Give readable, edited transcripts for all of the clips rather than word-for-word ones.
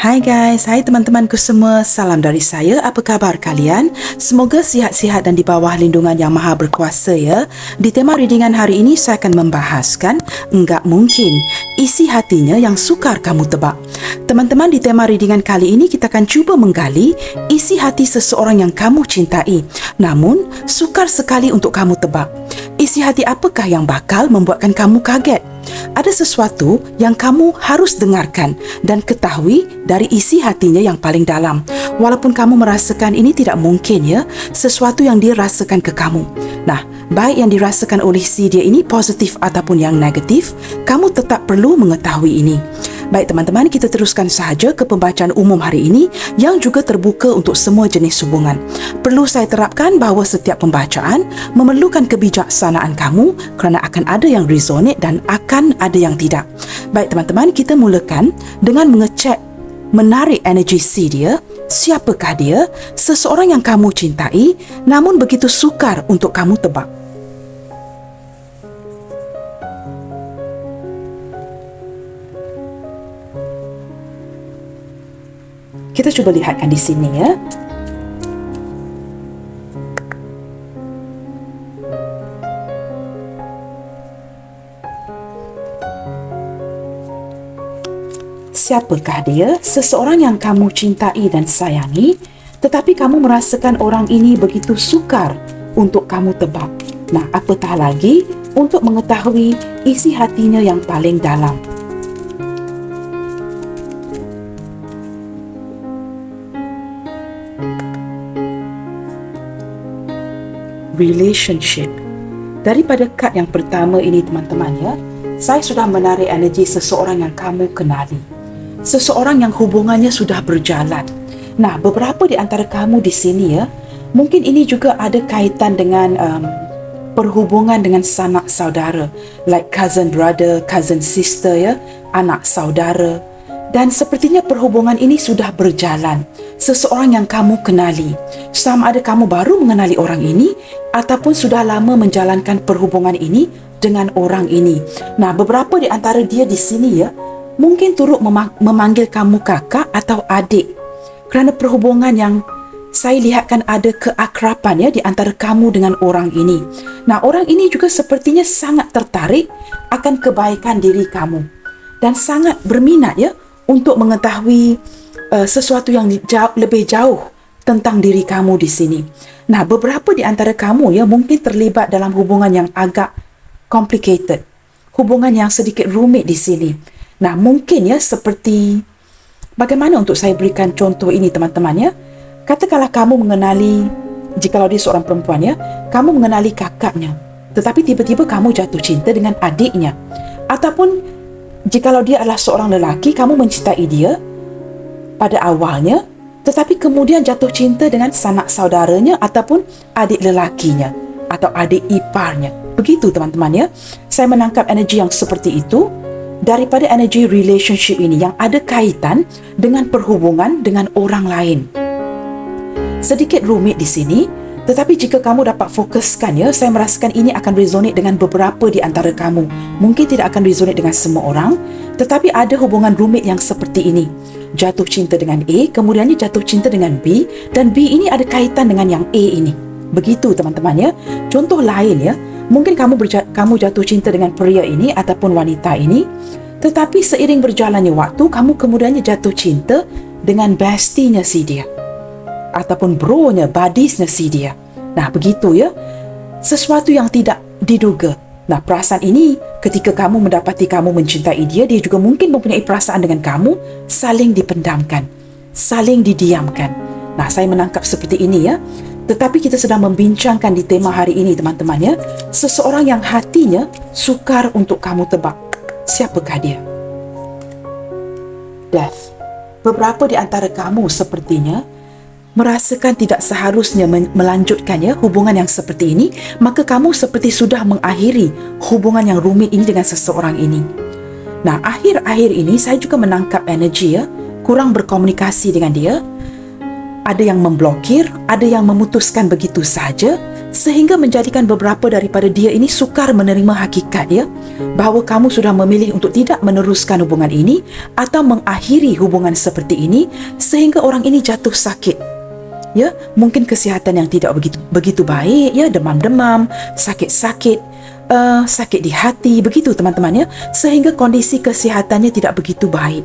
Hai guys, hai teman-temanku semua. Salam dari saya. Apa khabar kalian? Semoga sihat-sihat dan di bawah lindungan Yang Maha Berkuasa ya. Di tema readingan hari ini saya akan membahaskan enggak mungkin isi hatinya yang sukar kamu tebak. Teman-teman, di tema readingan kali ini kita akan cuba menggali isi hati seseorang yang kamu cintai, namun sukar sekali untuk kamu tebak. Isi hati apakah yang bakal membuatkan kamu kaget? Ada sesuatu yang kamu harus dengarkan dan ketahui dari isi hatinya yang paling dalam. Walaupun kamu merasakan ini tidak mungkin ya, sesuatu yang dia rasakan ke kamu. Nah, baik yang dirasakan oleh si dia ini positif ataupun yang negatif, kamu tetap perlu mengetahui ini. Baik teman-teman, kita teruskan sahaja ke pembacaan umum hari ini yang juga terbuka untuk semua jenis hubungan. Perlu saya terapkan bahawa setiap pembacaan memerlukan kebijaksanaan kamu kerana akan ada yang resonate dan akan ada yang tidak. Baik teman-teman, kita mulakan dengan mengecek menarik energi si dia. Siapakah dia? Seseorang yang kamu cintai namun begitu sukar untuk kamu tebak. Kita cuba lihatkan di sini ya. Siapakah dia? Seseorang yang kamu cintai dan sayangi, tetapi kamu merasakan orang ini begitu sukar untuk kamu tebak. Nah, apatah lagi untuk mengetahui isi hatinya yang paling dalam. Relationship. Daripada kad yang pertama ini teman-teman ya, saya sudah menarik energi seseorang yang kamu kenali. Seseorang yang hubungannya sudah berjalan. Nah, beberapa di antara kamu di sini ya, mungkin ini juga ada kaitan dengan perhubungan dengan sanak saudara, like cousin brother, cousin sister ya, anak saudara. Dan sepertinya perhubungan ini sudah berjalan. Seseorang yang kamu kenali. Sama ada kamu baru mengenali orang ini ataupun sudah lama menjalankan perhubungan ini dengan orang ini. Nah, beberapa di antara dia di sini ya, mungkin turut memanggil kamu kakak atau adik. Kerana perhubungan yang saya lihatkan ada keakraban ya di antara kamu dengan orang ini. Nah, orang ini juga sepertinya sangat tertarik akan kebaikan diri kamu dan sangat berminat ya untuk mengetahui sesuatu yang lebih jauh tentang diri kamu di sini. Nah, beberapa di antara kamu ya mungkin terlibat dalam hubungan yang agak complicated, hubungan yang sedikit rumit di sini. Nah, mungkin ya seperti bagaimana untuk saya berikan contoh ini teman-teman ya. Katakanlah kamu mengenali, jikalau dia seorang perempuan ya, kamu mengenali kakaknya, tetapi tiba-tiba kamu jatuh cinta dengan adiknya. Ataupun jikalau dia adalah seorang lelaki, kamu mencintai dia pada awalnya, tetapi kemudian jatuh cinta dengan sanak saudaranya ataupun adik lelakinya atau adik iparnya. Begitu teman-teman ya. Saya menangkap energi yang seperti itu daripada energi relationship ini yang ada kaitan dengan perhubungan dengan orang lain. Sedikit rumit di sini, tetapi jika kamu dapat fokuskan ya, saya merasakan ini akan resonate dengan beberapa di antara kamu. Mungkin tidak akan resonate dengan semua orang, tetapi ada hubungan rumit yang seperti ini. Jatuh cinta dengan A, kemudiannya jatuh cinta dengan B, dan B ini ada kaitan dengan yang A ini. Begitu teman-teman ya. Contoh lain ya, mungkin kamu jatuh cinta dengan pria ini ataupun wanita ini, tetapi seiring berjalannya waktu, kamu kemudiannya jatuh cinta dengan bestie-nya si dia ataupun bro-nya, buddies-nya si dia. Nah, begitu ya. Sesuatu yang tidak diduga. Nah, perasaan ini ketika kamu mendapati kamu mencintai dia, dia juga mungkin mempunyai perasaan dengan kamu, saling dipendamkan, saling didiamkan. Nah, saya menangkap seperti ini ya. Tetapi kita sedang membincangkan di tema hari ini teman-teman ya, seseorang yang hatinya sukar untuk kamu tebak. Siapakah dia? Death. Beberapa di antara kamu sepertinya merasakan tidak seharusnya melanjutkan ya hubungan yang seperti ini, maka kamu seperti sudah mengakhiri hubungan yang rumit ini dengan seseorang ini. Nah, akhir-akhir ini saya juga menangkap energi ya, kurang berkomunikasi dengan dia. Ada yang memblokir, ada yang memutuskan begitu saja, sehingga menjadikan beberapa daripada dia ini sukar menerima hakikat ya, bahawa kamu sudah memilih untuk tidak meneruskan hubungan ini atau mengakhiri hubungan seperti ini, sehingga orang ini jatuh sakit. Ya, mungkin kesihatan yang tidak begitu baik ya, demam-demam, sakit-sakit, sakit di hati, begitu teman-teman ya, sehingga kondisi kesihatannya tidak begitu baik.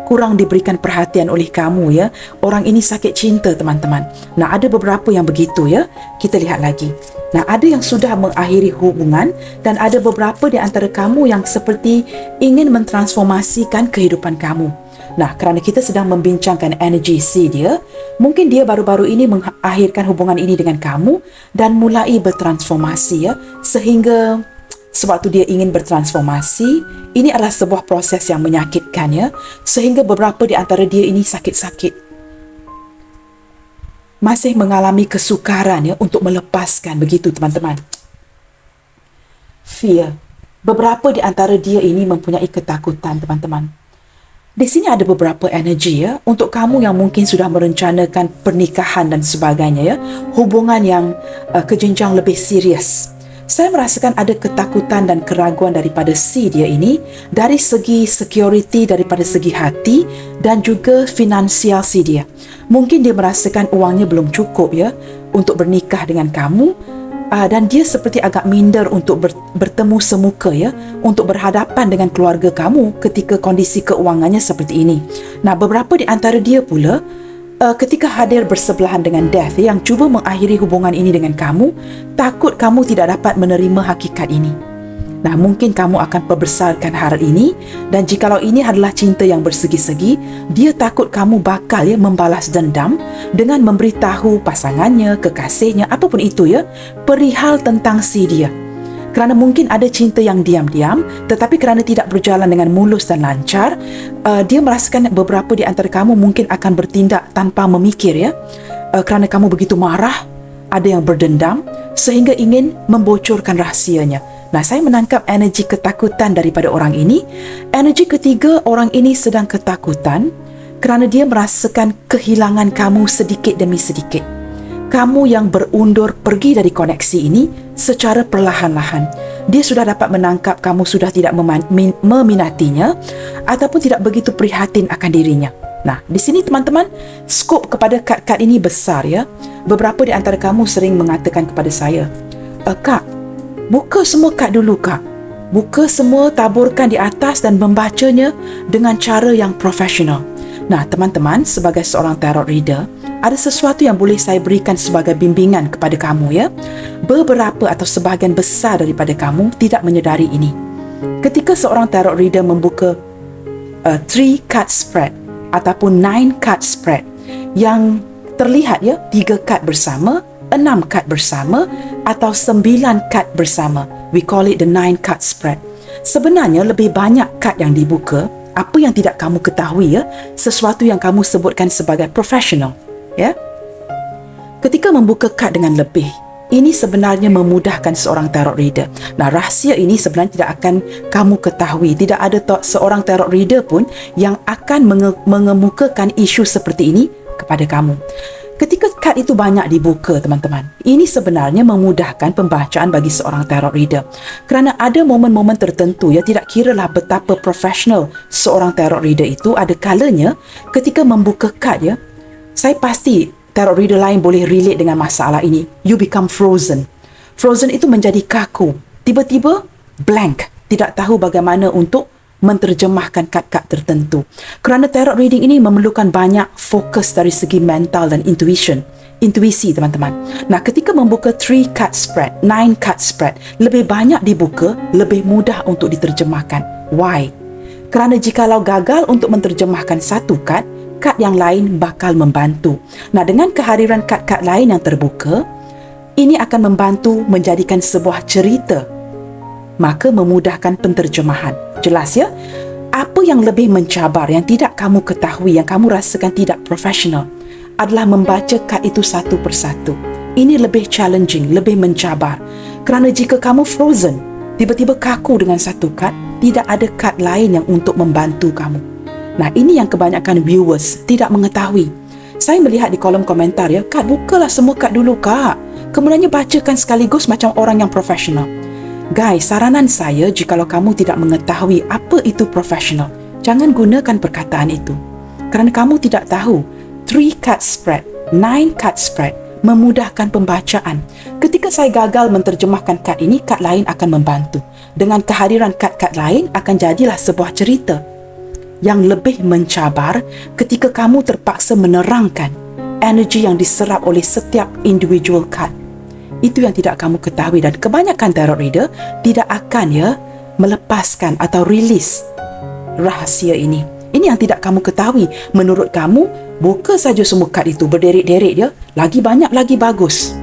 Kurang diberikan perhatian oleh kamu ya. Orang ini sakit cinta teman-teman. Nah, ada beberapa yang begitu ya. Kita lihat lagi. Nah, ada yang sudah mengakhiri hubungan dan ada beberapa di antara kamu yang seperti ingin mentransformasikan kehidupan kamu. Nah, kerana kita sedang membincangkan energi C dia, mungkin dia baru-baru ini mengakhirkan hubungan ini dengan kamu dan mulai bertransformasi ya, sehingga sebab tu dia ingin bertransformasi. Ini adalah sebuah proses yang menyakitkan ya, sehingga beberapa di antara dia ini sakit-sakit, masih mengalami kesukaran ya untuk melepaskan, begitu teman-teman. Fear. Beberapa di antara dia ini mempunyai ketakutan teman-teman. Di sini ada beberapa energi ya untuk kamu yang mungkin sudah merencanakan pernikahan dan sebagainya ya, hubungan yang ke jenjang lebih serius. Saya merasakan ada ketakutan dan keraguan daripada C dia ini dari segi security, daripada segi hati dan juga finansial C dia. Mungkin dia merasakan wangnya belum cukup ya untuk bernikah dengan kamu, dan dia seperti agak minder untuk bertemu semuka ya, untuk berhadapan dengan keluarga kamu ketika kondisi keuangannya seperti ini. Nah, beberapa di antara dia pula ketika hadir bersebelahan dengan death yang cuba mengakhiri hubungan ini dengan kamu, takut kamu tidak dapat menerima hakikat ini. Nah, mungkin kamu akan perbesarkan hal ini, dan jikalau ini adalah cinta yang bersegi-segi, dia takut kamu bakal ya membalas dendam dengan memberitahu pasangannya, kekasihnya, apapun itu ya, perihal tentang si dia. Kerana mungkin ada cinta yang diam-diam, tetapi kerana tidak berjalan dengan mulus dan lancar, dia merasakan beberapa di antara kamu mungkin akan bertindak tanpa memikir ya, kerana kamu begitu marah, ada yang berdendam, sehingga ingin membocorkan rahsianya. Nah, saya menangkap energi ketakutan daripada orang ini. Energi ketiga, orang ini sedang ketakutan kerana dia merasakan kehilangan kamu sedikit demi sedikit. Kamu yang berundur pergi dari koneksi ini secara perlahan-lahan. Dia sudah dapat menangkap kamu sudah tidak meminatinya ataupun tidak begitu prihatin akan dirinya. Nah, di sini teman-teman, skop kepada kad-kad ini besar ya. Beberapa di antara kamu sering mengatakan kepada saya, Kak, buka semua kad dulu Kak. Buka semua, taburkan di atas dan membacanya dengan cara yang profesional. Nah, teman-teman, sebagai seorang tarot reader, ada sesuatu yang boleh saya berikan sebagai bimbingan kepada kamu ya. Beberapa atau sebahagian besar daripada kamu tidak menyedari ini. Ketika seorang tarot reader membuka 3 card spread ataupun 9 card spread yang terlihat ya, 3 kad bersama, 6 kad bersama atau 9 kad bersama, we call it the 9 card spread. Sebenarnya lebih banyak kad yang dibuka. Apa yang tidak kamu ketahui ya, sesuatu yang kamu sebutkan sebagai professional ya. Ketika membuka kad dengan lebih, ini sebenarnya memudahkan seorang tarot reader. Nah, rahsia ini sebenarnya tidak akan kamu ketahui. Tidak ada seorang tarot reader pun yang akan mengemukakan isu seperti ini kepada kamu. Ketika kad itu banyak dibuka, teman-teman, ini sebenarnya memudahkan pembacaan bagi seorang tarot reader. Kerana ada momen-momen tertentu, ya tidak kiralah betapa profesional seorang tarot reader itu, ada kalanya ketika membuka kad ya, saya pasti tarot reader lain boleh relate dengan masalah ini. You become frozen. Frozen itu menjadi kaku. Tiba-tiba blank. Tidak tahu bagaimana untuk menterjemahkan kad-kad tertentu. Kerana tarot reading ini memerlukan banyak fokus dari segi mental dan intuisi, teman-teman. Nah, ketika membuka 3 card spread, 9 card spread, lebih banyak dibuka, lebih mudah untuk diterjemahkan. Why? Kerana jikalau gagal untuk menterjemahkan satu kad, kad yang lain bakal membantu. Nah, dengan kehadiran kad-kad lain yang terbuka, ini akan membantu menjadikan sebuah cerita, maka memudahkan penterjemahan. Jelas ya? Apa yang lebih mencabar, yang tidak kamu ketahui, yang kamu rasakan tidak profesional, adalah membaca kad itu satu persatu. Ini lebih challenging, lebih mencabar. Kerana jika kamu frozen, tiba-tiba kaku dengan satu kad, tidak ada kad lain yang untuk membantu kamu. Nah, ini yang kebanyakan viewers tidak mengetahui. Saya melihat di kolom komentar ya, Kak, bukalah semua kad dulu, Kak. kemudiannya bacakan sekaligus macam orang yang profesional. Guys, saranan saya, jikalau kamu tidak mengetahui apa itu profesional, jangan gunakan perkataan itu. Kerana kamu tidak tahu, 3 card spread, 9 card spread memudahkan pembacaan. Ketika saya gagal menterjemahkan kad ini, kad lain akan membantu. Dengan kehadiran kad-kad lain akan jadilah sebuah cerita yang lebih mencabar ketika kamu terpaksa menerangkan energi yang diserap oleh setiap individual kad. Itu yang tidak kamu ketahui, dan kebanyakan tarot reader tidak akan melepaskan atau release rahsia ini. Ini yang tidak kamu ketahui. Menurut kamu, buka saja semua kad itu berderet-deret lagi banyak lagi bagus.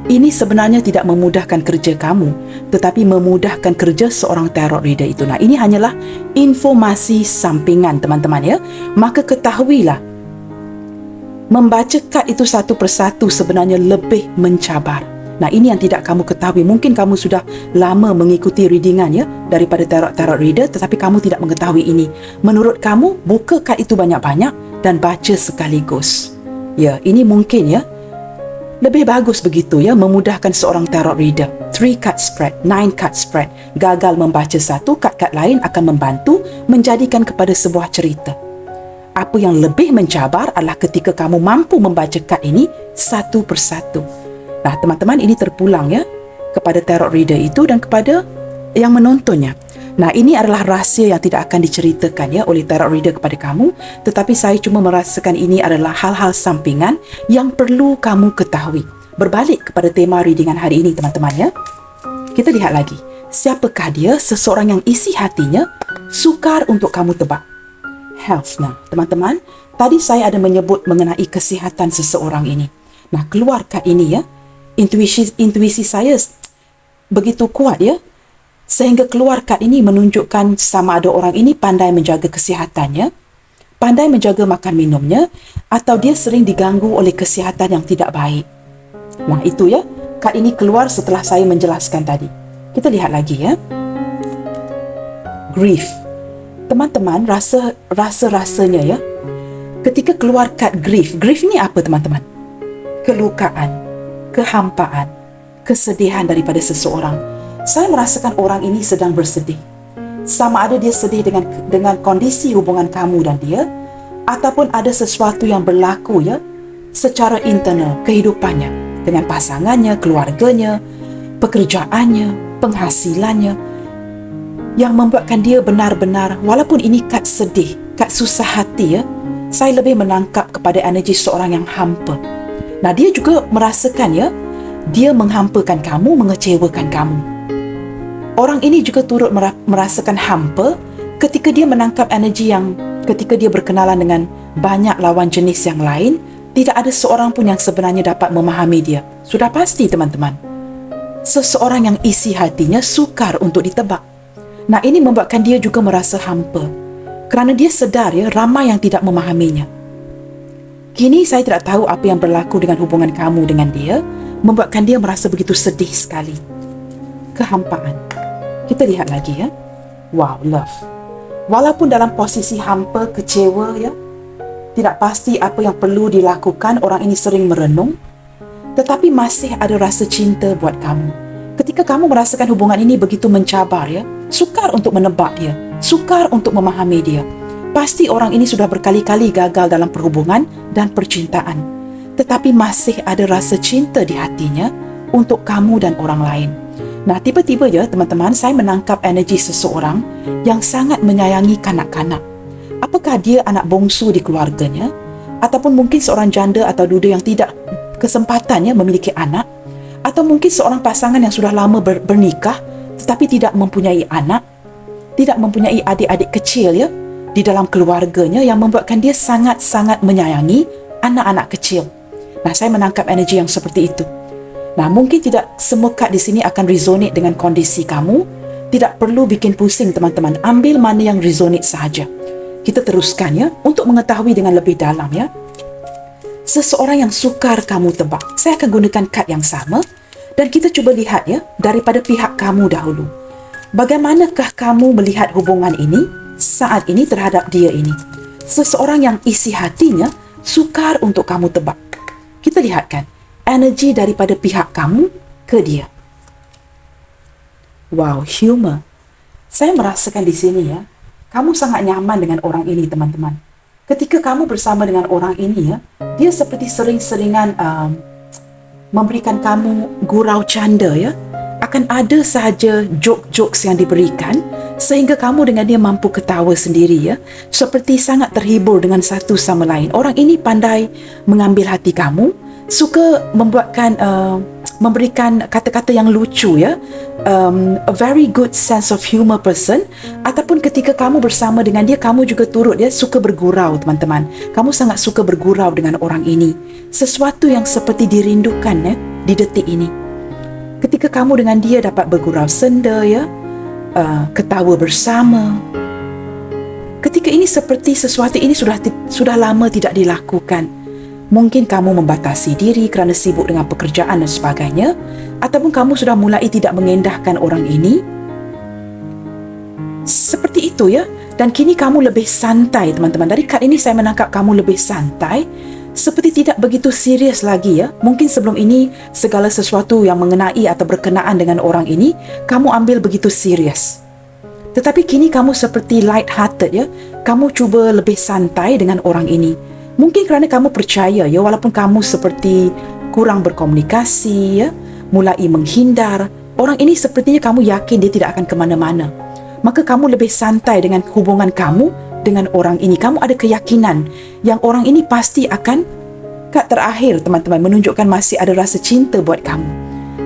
Ini sebenarnya tidak memudahkan kerja kamu, tetapi memudahkan kerja seorang tarot reader itu. Nah, ini hanyalah informasi sampingan, teman-teman Maka ketahuilah, membaca kad itu satu persatu sebenarnya lebih mencabar. Nah, ini yang tidak kamu ketahui. Mungkin kamu sudah lama mengikuti readingan daripada tarot reader, tetapi kamu tidak mengetahui ini. Menurut kamu, buka kad itu banyak-banyak dan baca sekaligus. Ini mungkin lebih bagus begitu memudahkan seorang tarot reader. 3 card spread, 9 card spread. Gagal membaca satu, kad-kad lain akan membantu menjadikan kepada sebuah cerita. Apa yang lebih mencabar adalah ketika kamu mampu membaca kad ini satu persatu. Nah, teman-teman, ini terpulang kepada tarot reader itu dan kepada yang menontonnya. Nah, ini adalah rahsia yang tidak akan diceritakan oleh tarot reader kepada kamu, tetapi saya cuma merasakan ini adalah hal-hal sampingan yang perlu kamu ketahui. Berbalik kepada tema readingan hari ini, teman-teman kita lihat lagi. Siapakah dia? Seseorang yang isi hatinya sukar untuk kamu tebak. Health. Nah, teman-teman, tadi saya ada menyebut mengenai kesihatan seseorang ini. Nah, keluar kad ini intuisi saya begitu kuat sehingga keluar kad ini menunjukkan sama ada orang ini pandai menjaga kesihatannya, pandai menjaga makan minumnya, atau dia sering diganggu oleh kesihatan yang tidak baik. Nah, itu kad ini keluar setelah saya menjelaskan tadi. Kita lihat lagi Grief. Teman-teman, rasanya ketika keluar kad grief. Grief ni apa, teman-teman? Kelukaan, kehampaan, kesedihan daripada seseorang. Saya merasakan orang ini sedang bersedih. Sama ada dia sedih dengan kondisi hubungan kamu dan dia, ataupun ada sesuatu yang berlaku secara internal kehidupannya, dengan pasangannya, keluarganya, pekerjaannya, penghasilannya, yang membuatkan dia benar-benar, walaupun ini kad sedih, kad susah hati saya lebih menangkap kepada energi seorang yang hampa. Nah, dia juga merasakan dia menghampakan kamu, mengecewakan kamu. Orang ini juga turut merasakan hampa ketika dia menangkap energi yang ketika dia berkenalan dengan banyak lawan jenis yang lain, tidak ada seorang pun yang sebenarnya dapat memahami dia. Sudah pasti, teman-teman, seseorang yang isi hatinya sukar untuk ditebak. Nah, ini membuatkan dia juga merasa hampa kerana dia sedar ramai yang tidak memahaminya. Kini saya tidak tahu apa yang berlaku dengan hubungan kamu dengan dia, membuatkan dia merasa begitu sedih sekali. Kehampaan. Kita lihat lagi Wow, love. Walaupun dalam posisi hampa, kecewa tidak pasti apa yang perlu dilakukan, orang ini sering merenung, tetapi masih ada rasa cinta buat kamu. Ketika kamu merasakan hubungan ini begitu mencabar sukar untuk menebak dia, sukar untuk memahami dia. Pasti orang ini sudah berkali-kali gagal dalam perhubungan dan percintaan, tetapi masih ada rasa cinta di hatinya untuk kamu dan orang lain. Nah, tiba-tiba teman-teman, saya menangkap energi seseorang yang sangat menyayangi kanak-kanak. Apakah dia anak bongsu di keluarganya, ataupun mungkin seorang janda atau duda yang tidak kesempatannya memiliki anak, atau mungkin seorang pasangan yang sudah lama bernikah tetapi tidak mempunyai anak, tidak mempunyai adik-adik kecil di dalam keluarganya, yang membuatkan dia sangat-sangat menyayangi anak-anak kecil. Nah, saya menangkap energi yang seperti itu. Nah, mungkin tidak semua kad di sini akan resonate dengan kondisi kamu. Tidak perlu bikin pusing, teman-teman. Ambil mana yang resonate sahaja. Kita teruskan untuk mengetahui dengan lebih dalam seseorang yang sukar kamu tebak. Saya akan gunakan kad yang sama dan kita cuba lihat daripada pihak kamu dahulu. Bagaimanakah kamu melihat hubungan ini saat ini terhadap dia ini? Seseorang yang isi hatinya sukar untuk kamu tebak. Kita lihatkan. energi daripada pihak kamu ke dia. Wow, humor. Saya merasakan di sini ya, kamu sangat nyaman dengan orang ini, teman-teman. Ketika kamu bersama dengan orang ini ya, dia seperti sering-seringan memberikan kamu gurau canda ya. Akan ada sahaja joke-jokes yang diberikan sehingga kamu dengan dia mampu ketawa sendiri ya. Seperti sangat terhibur dengan satu sama lain. Orang ini pandai mengambil hati kamu, suka memberikan kata-kata yang lucu ya. A very good sense of humor person. Ataupun ketika kamu bersama dengan dia, kamu juga turut dia suka bergurau, teman-teman. Kamu sangat suka bergurau dengan orang ini. Sesuatu yang seperti dirindukan ya di detik ini. Ketika kamu dengan dia dapat bergurau senda ya, ketawa bersama. Ketika ini seperti sesuatu ini sudah lama tidak dilakukan. Mungkin kamu membatasi diri kerana sibuk dengan pekerjaan dan sebagainya, ataupun kamu sudah mulai tidak mengendahkan orang ini. Seperti itu ya. Dan kini kamu lebih santai, teman-teman. Dari kad ini saya menangkap kamu lebih santai, seperti tidak begitu serius lagi ya. Mungkin sebelum ini segala sesuatu yang mengenai atau berkenaan dengan orang ini kamu ambil begitu serius. Tetapi kini kamu seperti light hearted ya. Kamu cuba lebih santai dengan orang ini. Mungkin kerana kamu percaya ya, walaupun kamu seperti kurang berkomunikasi ya, mulai menghindar, orang ini sepertinya kamu yakin dia tidak akan ke mana-mana. Maka kamu lebih santai dengan hubungan kamu dengan orang ini. Kamu ada keyakinan yang orang ini pasti akan kad terakhir, teman-teman, menunjukkan masih ada rasa cinta buat kamu.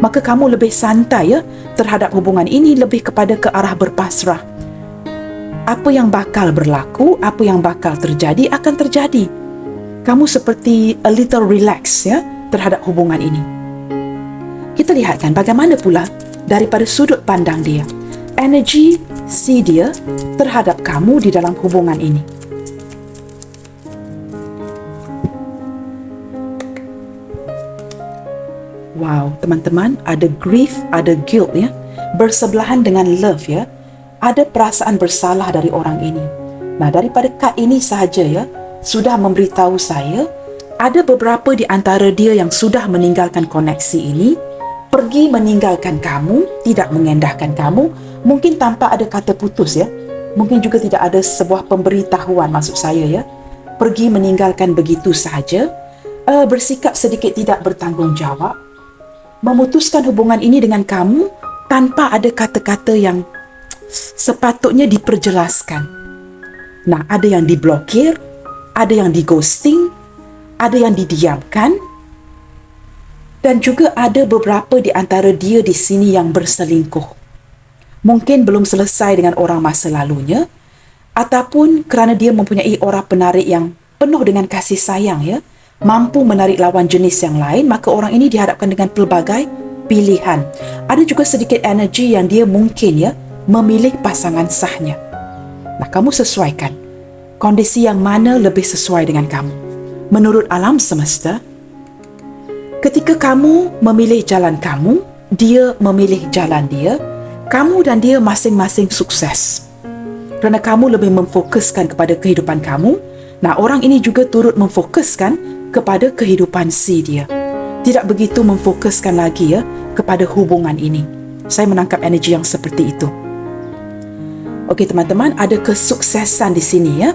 Maka kamu lebih santai ya terhadap hubungan ini, lebih kepada ke arah berpasrah. Apa yang bakal berlaku, apa yang bakal terjadi akan terjadi. Kamu seperti a little relax ya terhadap hubungan ini. Kita lihatkan bagaimana pula daripada sudut pandang dia. Energi si dia terhadap kamu di dalam hubungan ini. Wow, teman-teman, ada grief, ada guilt ya. Bersebelahan dengan love ya. Ada perasaan bersalah dari orang ini. Nah, daripada kad ini sahaja ya, sudah memberitahu saya, ada beberapa di antara dia yang sudah meninggalkan koneksi ini, pergi meninggalkan kamu, tidak mengendahkan kamu, mungkin tanpa ada kata putus ya. Mungkin juga tidak ada sebuah pemberitahuan, maksud saya ya. Pergi meninggalkan begitu sahaja, bersikap sedikit tidak bertanggungjawab, memutuskan hubungan ini dengan kamu tanpa ada kata-kata yang sepatutnya diperjelaskan. Nah, ada yang diblokir, ada yang di-ghosting, ada yang didiamkan, dan juga ada beberapa di antara dia di sini yang berselingkuh. Mungkin belum selesai dengan orang masa lalunya, ataupun kerana dia mempunyai aura penarik yang penuh dengan kasih sayang ya, mampu menarik lawan jenis yang lain, maka orang ini dihadapkan dengan pelbagai pilihan. Ada juga sedikit energi yang dia mungkin ya memilih pasangan sahnya. Nah, kamu sesuaikan kondisi yang mana lebih sesuai dengan kamu. Menurut alam semesta, ketika kamu memilih jalan kamu, dia memilih jalan dia, kamu dan dia masing-masing sukses. Kerana kamu lebih memfokuskan kepada kehidupan kamu, nah orang ini juga turut memfokuskan kepada kehidupan si dia. Tidak begitu memfokuskan lagi ya kepada hubungan ini. Saya menangkap energi yang seperti itu. Okey teman-teman, ada kesuksesan di sini ya.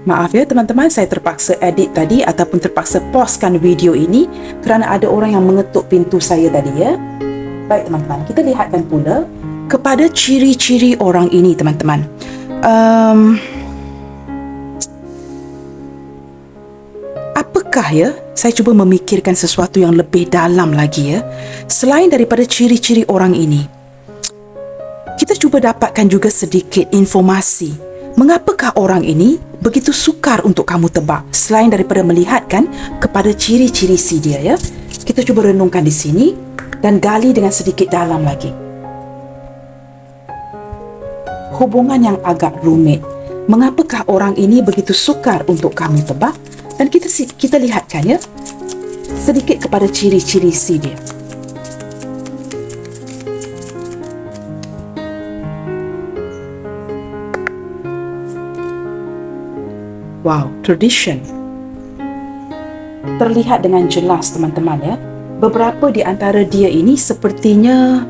Maaf ya teman-teman, saya terpaksa edit tadi ataupun terpaksa pauskan video ini kerana ada orang yang mengetuk pintu saya tadi ya. Baik teman-teman, kita lihatkan pula kepada ciri-ciri orang ini teman-teman. Apakah ya, saya cuba memikirkan sesuatu yang lebih dalam lagi ya. Selain daripada ciri-ciri orang ini, kita cuba dapatkan juga sedikit informasi. Mengapakah orang ini begitu sukar untuk kamu tebak? Selain daripada melihatkan kepada ciri-ciri si dia ya. Kita cuba renungkan di sini dan gali dengan sedikit dalam lagi. Hubungan yang agak rumit. Mengapakah orang ini begitu sukar untuk kamu tebak? Dan kita lihatkan ya sedikit kepada ciri-ciri si dia. Wow, tradition. terlihat dengan jelas teman-teman ya. Beberapa di antara dia ini sepertinya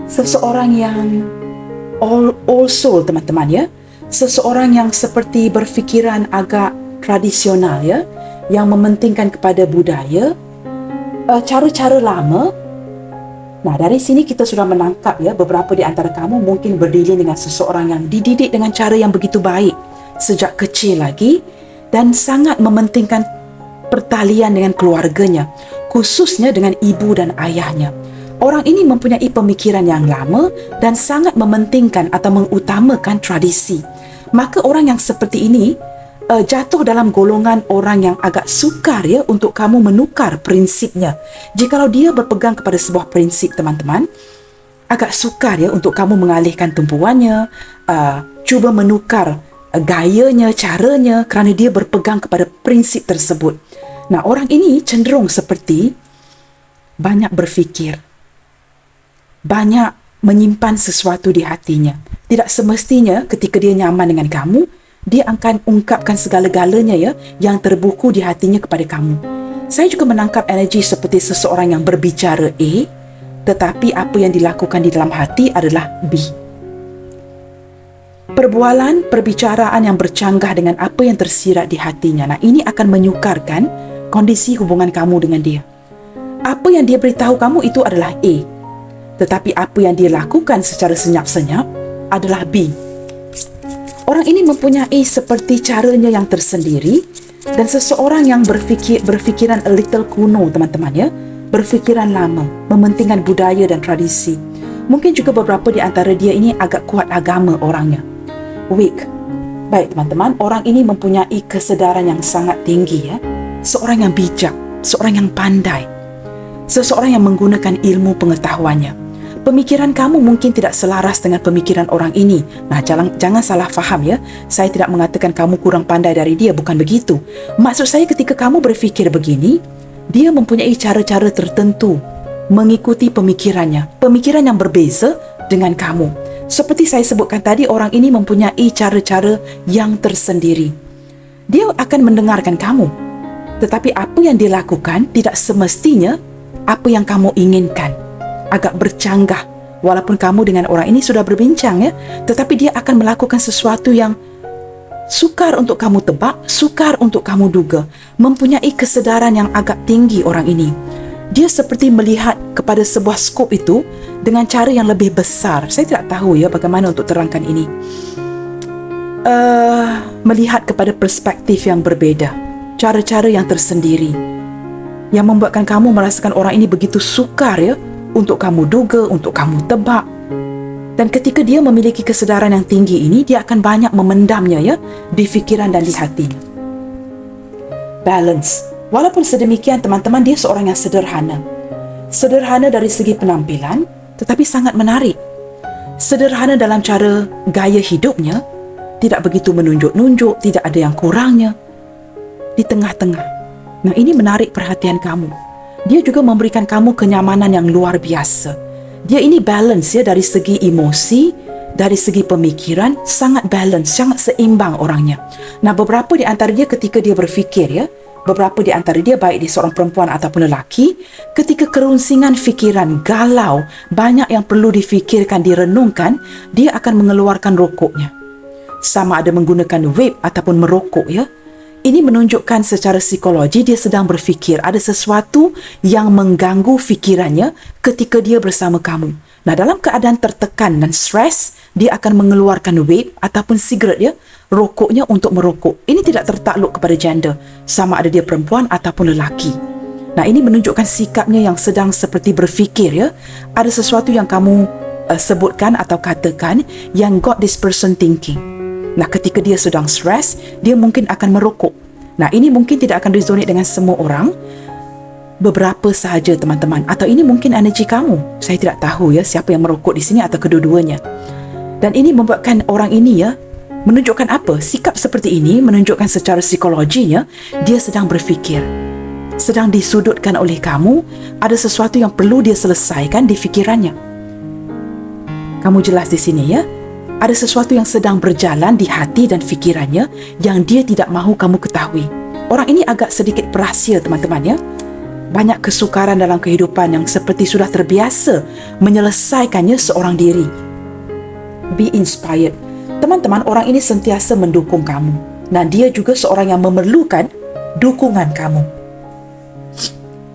seseorang yang old soul teman-teman ya. Seseorang yang seperti berfikiran agak tradisional ya, yang mementingkan kepada budaya, cara-cara lama. Nah, dari sini kita sudah menangkap ya, beberapa di antara kamu mungkin berdiri dengan seseorang yang dididik dengan cara yang begitu baik sejak kecil lagi dan sangat mementingkan pertalian dengan keluarganya, khususnya dengan ibu dan ayahnya. Orang ini mempunyai pemikiran yang lama dan sangat mementingkan atau mengutamakan tradisi. Maka orang yang seperti ini jatuh dalam golongan orang yang agak sukar ya untuk kamu menukar prinsipnya. Jikalau dia berpegang kepada sebuah prinsip teman-teman, agak sukar ya untuk kamu mengalihkan tumpuannya, cuba menukar gayanya, caranya kerana dia berpegang kepada prinsip tersebut. Nah, orang ini cenderung seperti banyak berfikir, banyak menyimpan sesuatu di hatinya. Tidak semestinya ketika dia nyaman dengan kamu, dia akan ungkapkan segala-galanya ya yang terbuku di hatinya kepada kamu. Saya juga menangkap energi seperti seseorang yang berbicara A, tetapi apa yang dilakukan di dalam hati adalah B. Perbicaraan yang bercanggah dengan apa yang tersirat di hatinya. Nah, ini akan menyukarkan kondisi hubungan kamu dengan dia. Apa yang dia beritahu kamu itu adalah A, tetapi apa yang dia lakukan secara senyap-senyap adalah B. Orang ini mempunyai seperti caranya yang tersendiri dan seseorang yang berfikiran a little kuno teman-teman ya, berfikiran lama, mementingkan budaya dan tradisi. Mungkin juga beberapa di antara dia ini agak kuat agama orangnya. Weak. Baik teman-teman, orang ini mempunyai kesedaran yang sangat tinggi ya. Seorang yang bijak, seorang yang pandai, seseorang yang menggunakan ilmu pengetahuannya. Pemikiran kamu mungkin tidak selaras dengan pemikiran orang ini. Nah, jangan salah faham ya. Saya tidak mengatakan kamu kurang pandai dari dia, bukan begitu. Maksud saya ketika kamu berfikir begini, dia mempunyai cara-cara tertentu mengikuti pemikirannya. Pemikiran yang berbeza dengan kamu. Seperti saya sebutkan tadi, orang ini mempunyai cara-cara yang tersendiri. Dia akan mendengarkan kamu. Tetapi apa yang dia lakukan tidak semestinya apa yang kamu inginkan. Agak bercanggah. Walaupun kamu dengan orang ini sudah berbincang ya, tetapi dia akan melakukan sesuatu yang sukar untuk kamu tebak, sukar untuk kamu duga. Mempunyai kesedaran yang agak tinggi orang ini. Dia seperti melihat kepada sebuah skop itu dengan cara yang lebih besar. Saya tidak tahu ya bagaimana untuk terangkan ini. Melihat kepada perspektif yang berbeda, cara-cara yang tersendiri, yang membuatkan kamu merasakan orang ini begitu sukar ya, untuk kamu duga, untuk kamu tebak. Dan ketika dia memiliki kesedaran yang tinggi ini, dia akan banyak memendamnya ya di fikiran dan di hatinya. Balance. Walaupun sedemikian teman-teman, dia seorang yang sederhana. Sederhana dari segi penampilan, tetapi sangat menarik. Sederhana dalam cara gaya hidupnya, tidak begitu menunjuk-nunjuk, tidak ada yang kurangnya. Di tengah-tengah. Nah, ini menarik perhatian kamu. Dia juga memberikan kamu kenyamanan yang luar biasa. Dia ini balance ya dari segi emosi, dari segi pemikiran, sangat balance, sangat seimbang orangnya. Nah, beberapa di antara dia ketika dia berfikir ya, beberapa di antara dia baik dia seorang perempuan ataupun lelaki, ketika kerunsingan fikiran, galau, banyak yang perlu difikirkan, direnungkan, dia akan mengeluarkan rokoknya. Sama ada menggunakan vape ataupun merokok ya. Ini menunjukkan secara psikologi dia sedang berfikir. Ada sesuatu yang mengganggu fikirannya ketika dia bersama kamu. Nah, dalam keadaan tertekan dan stres, dia akan mengeluarkan vape ataupun sigaret ya, rokoknya untuk merokok. Ini tidak tertakluk kepada gender, sama ada dia perempuan ataupun lelaki. Nah, ini menunjukkan sikapnya yang sedang seperti berfikir ya. Ada sesuatu yang kamu sebutkan atau katakan yang got this person thinking. Nah, ketika dia sedang stres, dia mungkin akan merokok. Nah, ini mungkin tidak akan resonate dengan semua orang. Beberapa sahaja teman-teman. Atau ini mungkin energi kamu. Saya tidak tahu ya siapa yang merokok di sini atau kedua-duanya. Dan ini membuatkan orang ini ya, menunjukkan apa? Sikap seperti ini menunjukkan secara psikologinya, dia sedang berfikir. Sedang disudutkan oleh kamu, ada sesuatu yang perlu dia selesaikan di fikirannya. Kamu jelas di sini ya? Ada sesuatu yang sedang berjalan di hati dan fikirannya yang dia tidak mahu kamu ketahui. Orang ini agak sedikit berahsia teman-teman ya. Banyak kesukaran dalam kehidupan yang seperti sudah terbiasa menyelesaikannya seorang diri. Be inspired. Teman-teman, orang ini sentiasa mendukung kamu. Dan dia juga seorang yang memerlukan dukungan kamu.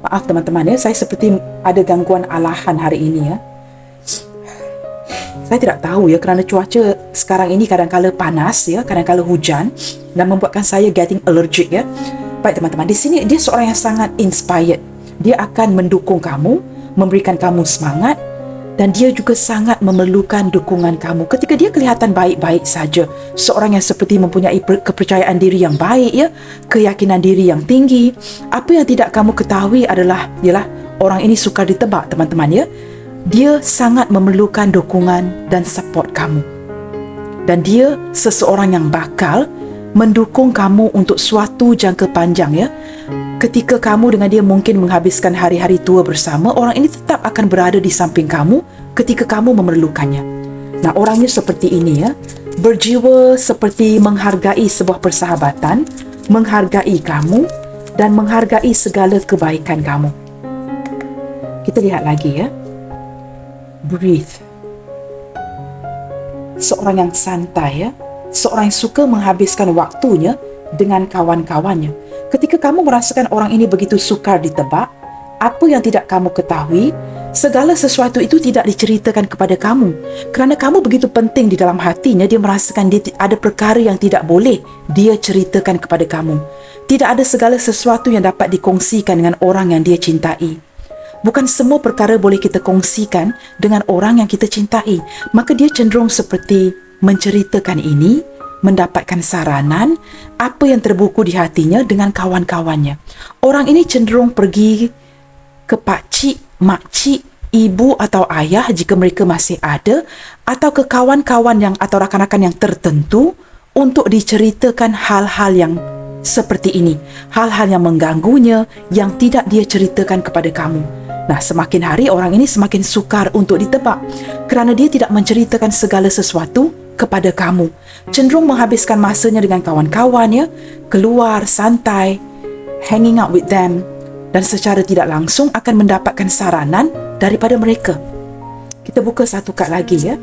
Maaf teman-teman ya, saya seperti ada gangguan alahan hari ini ya. Saya tidak tahu ya, kerana cuaca sekarang ini kadang-kala panas ya, kadang-kala hujan dan membuatkan saya getting allergic ya. Baik teman-teman, di sini dia seorang yang sangat inspired. Dia akan mendukung kamu, memberikan kamu semangat, dan dia juga sangat memerlukan dukungan kamu. Ketika dia kelihatan baik-baik saja, seorang yang seperti mempunyai kepercayaan diri yang baik ya, keyakinan diri yang tinggi. Apa yang tidak kamu ketahui adalah ialah orang ini sukar ditebak teman-teman ya. Dia sangat memerlukan dukungan dan support kamu. Dan dia seseorang yang bakal mendukung kamu untuk suatu jangka panjang ya. Ketika kamu dengan dia mungkin menghabiskan hari-hari tua bersama, orang ini tetap akan berada di samping kamu ketika kamu memerlukannya. Nah, orangnya seperti ini ya. Berjiwa seperti menghargai sebuah persahabatan, menghargai kamu dan menghargai segala kebaikan kamu. Kita lihat lagi ya. Breathe. Seorang yang santai ya. Seorang yang suka menghabiskan waktunya dengan kawan-kawannya. Ketika kamu merasakan orang ini begitu sukar ditebak, apa yang tidak kamu ketahui, segala sesuatu itu tidak diceritakan kepada kamu. Kerana kamu begitu penting di dalam hatinya, dia merasakan dia ada perkara yang tidak boleh dia ceritakan kepada kamu. Tidak ada segala sesuatu yang dapat dikongsikan dengan orang yang dia cintai. Bukan semua perkara boleh kita kongsikan dengan orang yang kita cintai. Maka dia cenderung seperti menceritakan ini, mendapatkan saranan, apa yang terbuku di hatinya dengan kawan-kawannya. Orang ini cenderung pergi ke pakcik, makcik, ibu atau ayah jika mereka masih ada, atau ke kawan-kawan yang atau rakan-rakan yang tertentu untuk diceritakan hal-hal yang seperti ini. Hal-hal yang mengganggunya, yang tidak dia ceritakan kepada kamu. Nah, semakin hari orang ini semakin sukar untuk ditebak kerana dia tidak menceritakan segala sesuatu kepada kamu. Cenderung menghabiskan masanya dengan kawan-kawannya, keluar, santai, hanging out with them, dan secara tidak langsung akan mendapatkan saranan daripada mereka. Kita buka satu kad lagi ya.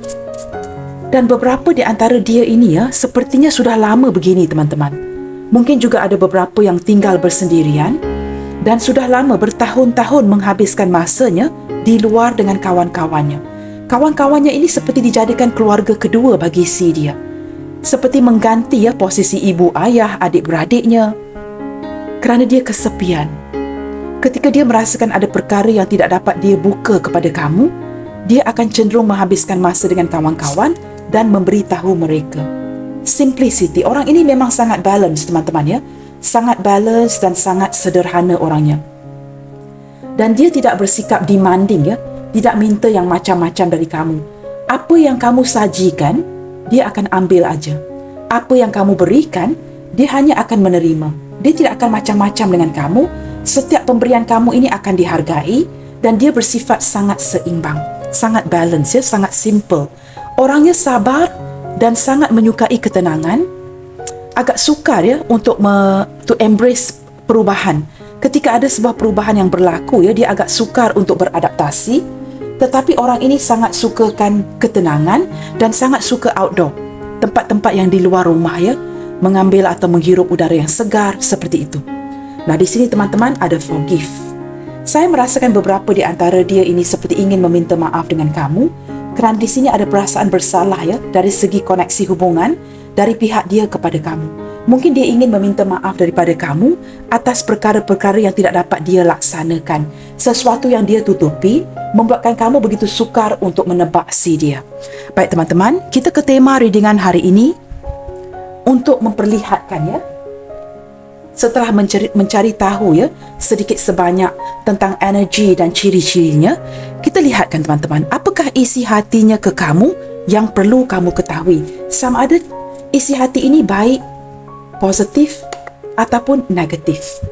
Dan beberapa di antara dia ini ya, sepertinya sudah lama begini teman-teman. Mungkin juga ada beberapa yang tinggal bersendirian dan sudah lama bertahun-tahun menghabiskan masanya di luar dengan kawan-kawannya. Kawan-kawannya ini seperti dijadikan keluarga kedua bagi si dia. Seperti mengganti ya posisi ibu, ayah, adik-beradiknya. Kerana dia kesepian. Ketika dia merasakan ada perkara yang tidak dapat dia buka kepada kamu, dia akan cenderung menghabiskan masa dengan kawan-kawan dan memberitahu mereka. Simplicity. Orang ini memang sangat balance teman-teman ya. Sangat balance dan sangat sederhana orangnya. Dan dia tidak bersikap demanding ya. Tidak minta yang macam-macam dari kamu. Apa yang kamu sajikan, dia akan ambil aja. Apa yang kamu berikan, dia hanya akan menerima. Dia tidak akan macam-macam dengan kamu. Setiap pemberian kamu ini akan dihargai dan dia bersifat sangat seimbang. Sangat balance ya, sangat simple. Orangnya sabar dan sangat menyukai ketenangan. Agak sukar ya untuk to embrace perubahan. Ketika ada sebuah perubahan yang berlaku ya, dia agak sukar untuk beradaptasi. Tetapi orang ini sangat sukakan ketenangan dan sangat suka outdoor. Tempat-tempat yang di luar rumah ya, mengambil atau menghirup udara yang segar seperti itu. Nah, di sini teman-teman ada forgive. Saya merasakan beberapa di antara dia ini seperti ingin meminta maaf dengan kamu kerana di sini ada perasaan bersalah ya dari segi koneksi hubungan dari pihak dia kepada kamu. Mungkin dia ingin meminta maaf daripada kamu atas perkara-perkara yang tidak dapat dia laksanakan. Sesuatu yang dia tutupi membuatkan kamu begitu sukar untuk menebak si dia. Baik teman-teman, kita ke tema readingan hari ini untuk memperlihatkan ya. Setelah mencari tahu ya sedikit sebanyak tentang energi dan ciri-cirinya, kita lihatkan teman-teman, apakah isi hatinya ke kamu yang perlu kamu ketahui. Sama ada isi hati ini baik, positif ataupun negatif.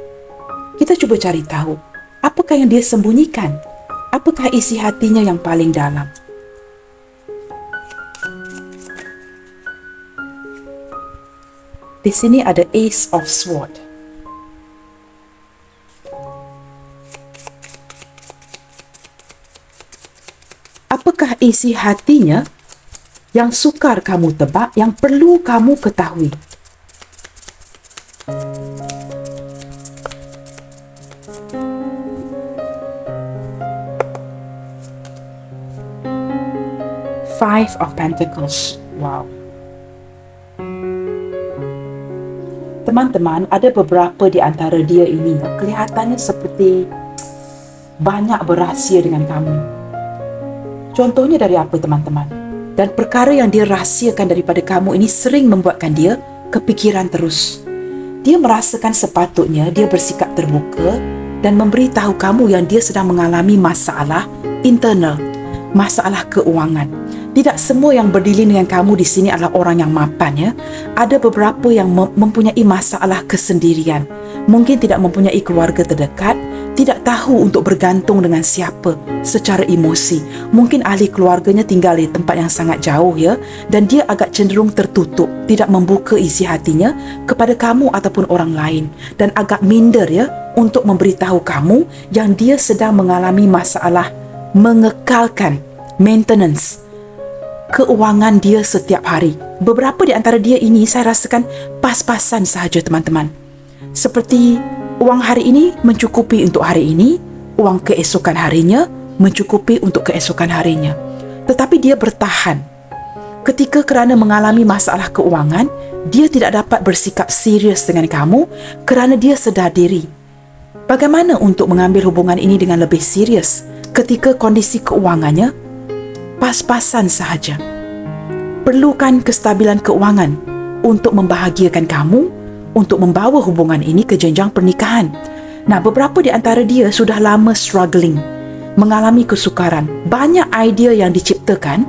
Kita cuba cari tahu, apakah yang dia sembunyikan? Apakah isi hatinya yang paling dalam? Di sini ada Ace of Sword. apakah isi hatinya yang sukar kamu tebak, yang perlu kamu ketahui? Five of Pentacles. Wow. Teman-teman, ada beberapa di antara dia ini kelihatannya seperti banyak berahsia dengan kamu. Contohnya dari apa, teman-teman? Dan perkara yang dia rahsiakan daripada kamu ini sering membuatkan dia kepikiran terus. Dia merasakan sepatutnya dia bersikap terbuka dan memberitahu kamu yang dia sedang mengalami masalah internal, masalah keuangan. Tidak semua yang berdilin dengan kamu di sini adalah orang yang mapan, ya. Ada beberapa yang mempunyai masalah kesendirian. Mungkin tidak mempunyai keluarga terdekat, tidak tahu untuk bergantung dengan siapa secara emosi. Mungkin ahli keluarganya tinggal di tempat yang sangat jauh, ya, dan dia agak cenderung tertutup, tidak membuka isi hatinya kepada kamu ataupun orang lain, dan agak minder, ya, untuk memberitahu kamu yang dia sedang mengalami masalah mengekalkan maintenance keuangan dia setiap hari. Beberapa di antara dia ini saya rasakan pas-pasan sahaja, teman-teman. Seperti uang hari ini mencukupi untuk hari ini, uang keesokan harinya mencukupi untuk keesokan harinya. Tetapi dia bertahan. Ketika kerana mengalami masalah keuangan, dia tidak dapat bersikap serius dengan kamu kerana dia sedar diri. Bagaimana untuk mengambil hubungan ini dengan lebih serius ketika kondisi keuangannya pas-pasan sahaja? Perlukan kestabilan keuangan untuk membahagiakan kamu, untuk membawa hubungan ini ke jenjang pernikahan. Nah, beberapa di antara dia sudah lama struggling, mengalami kesukaran. Banyak idea yang diciptakan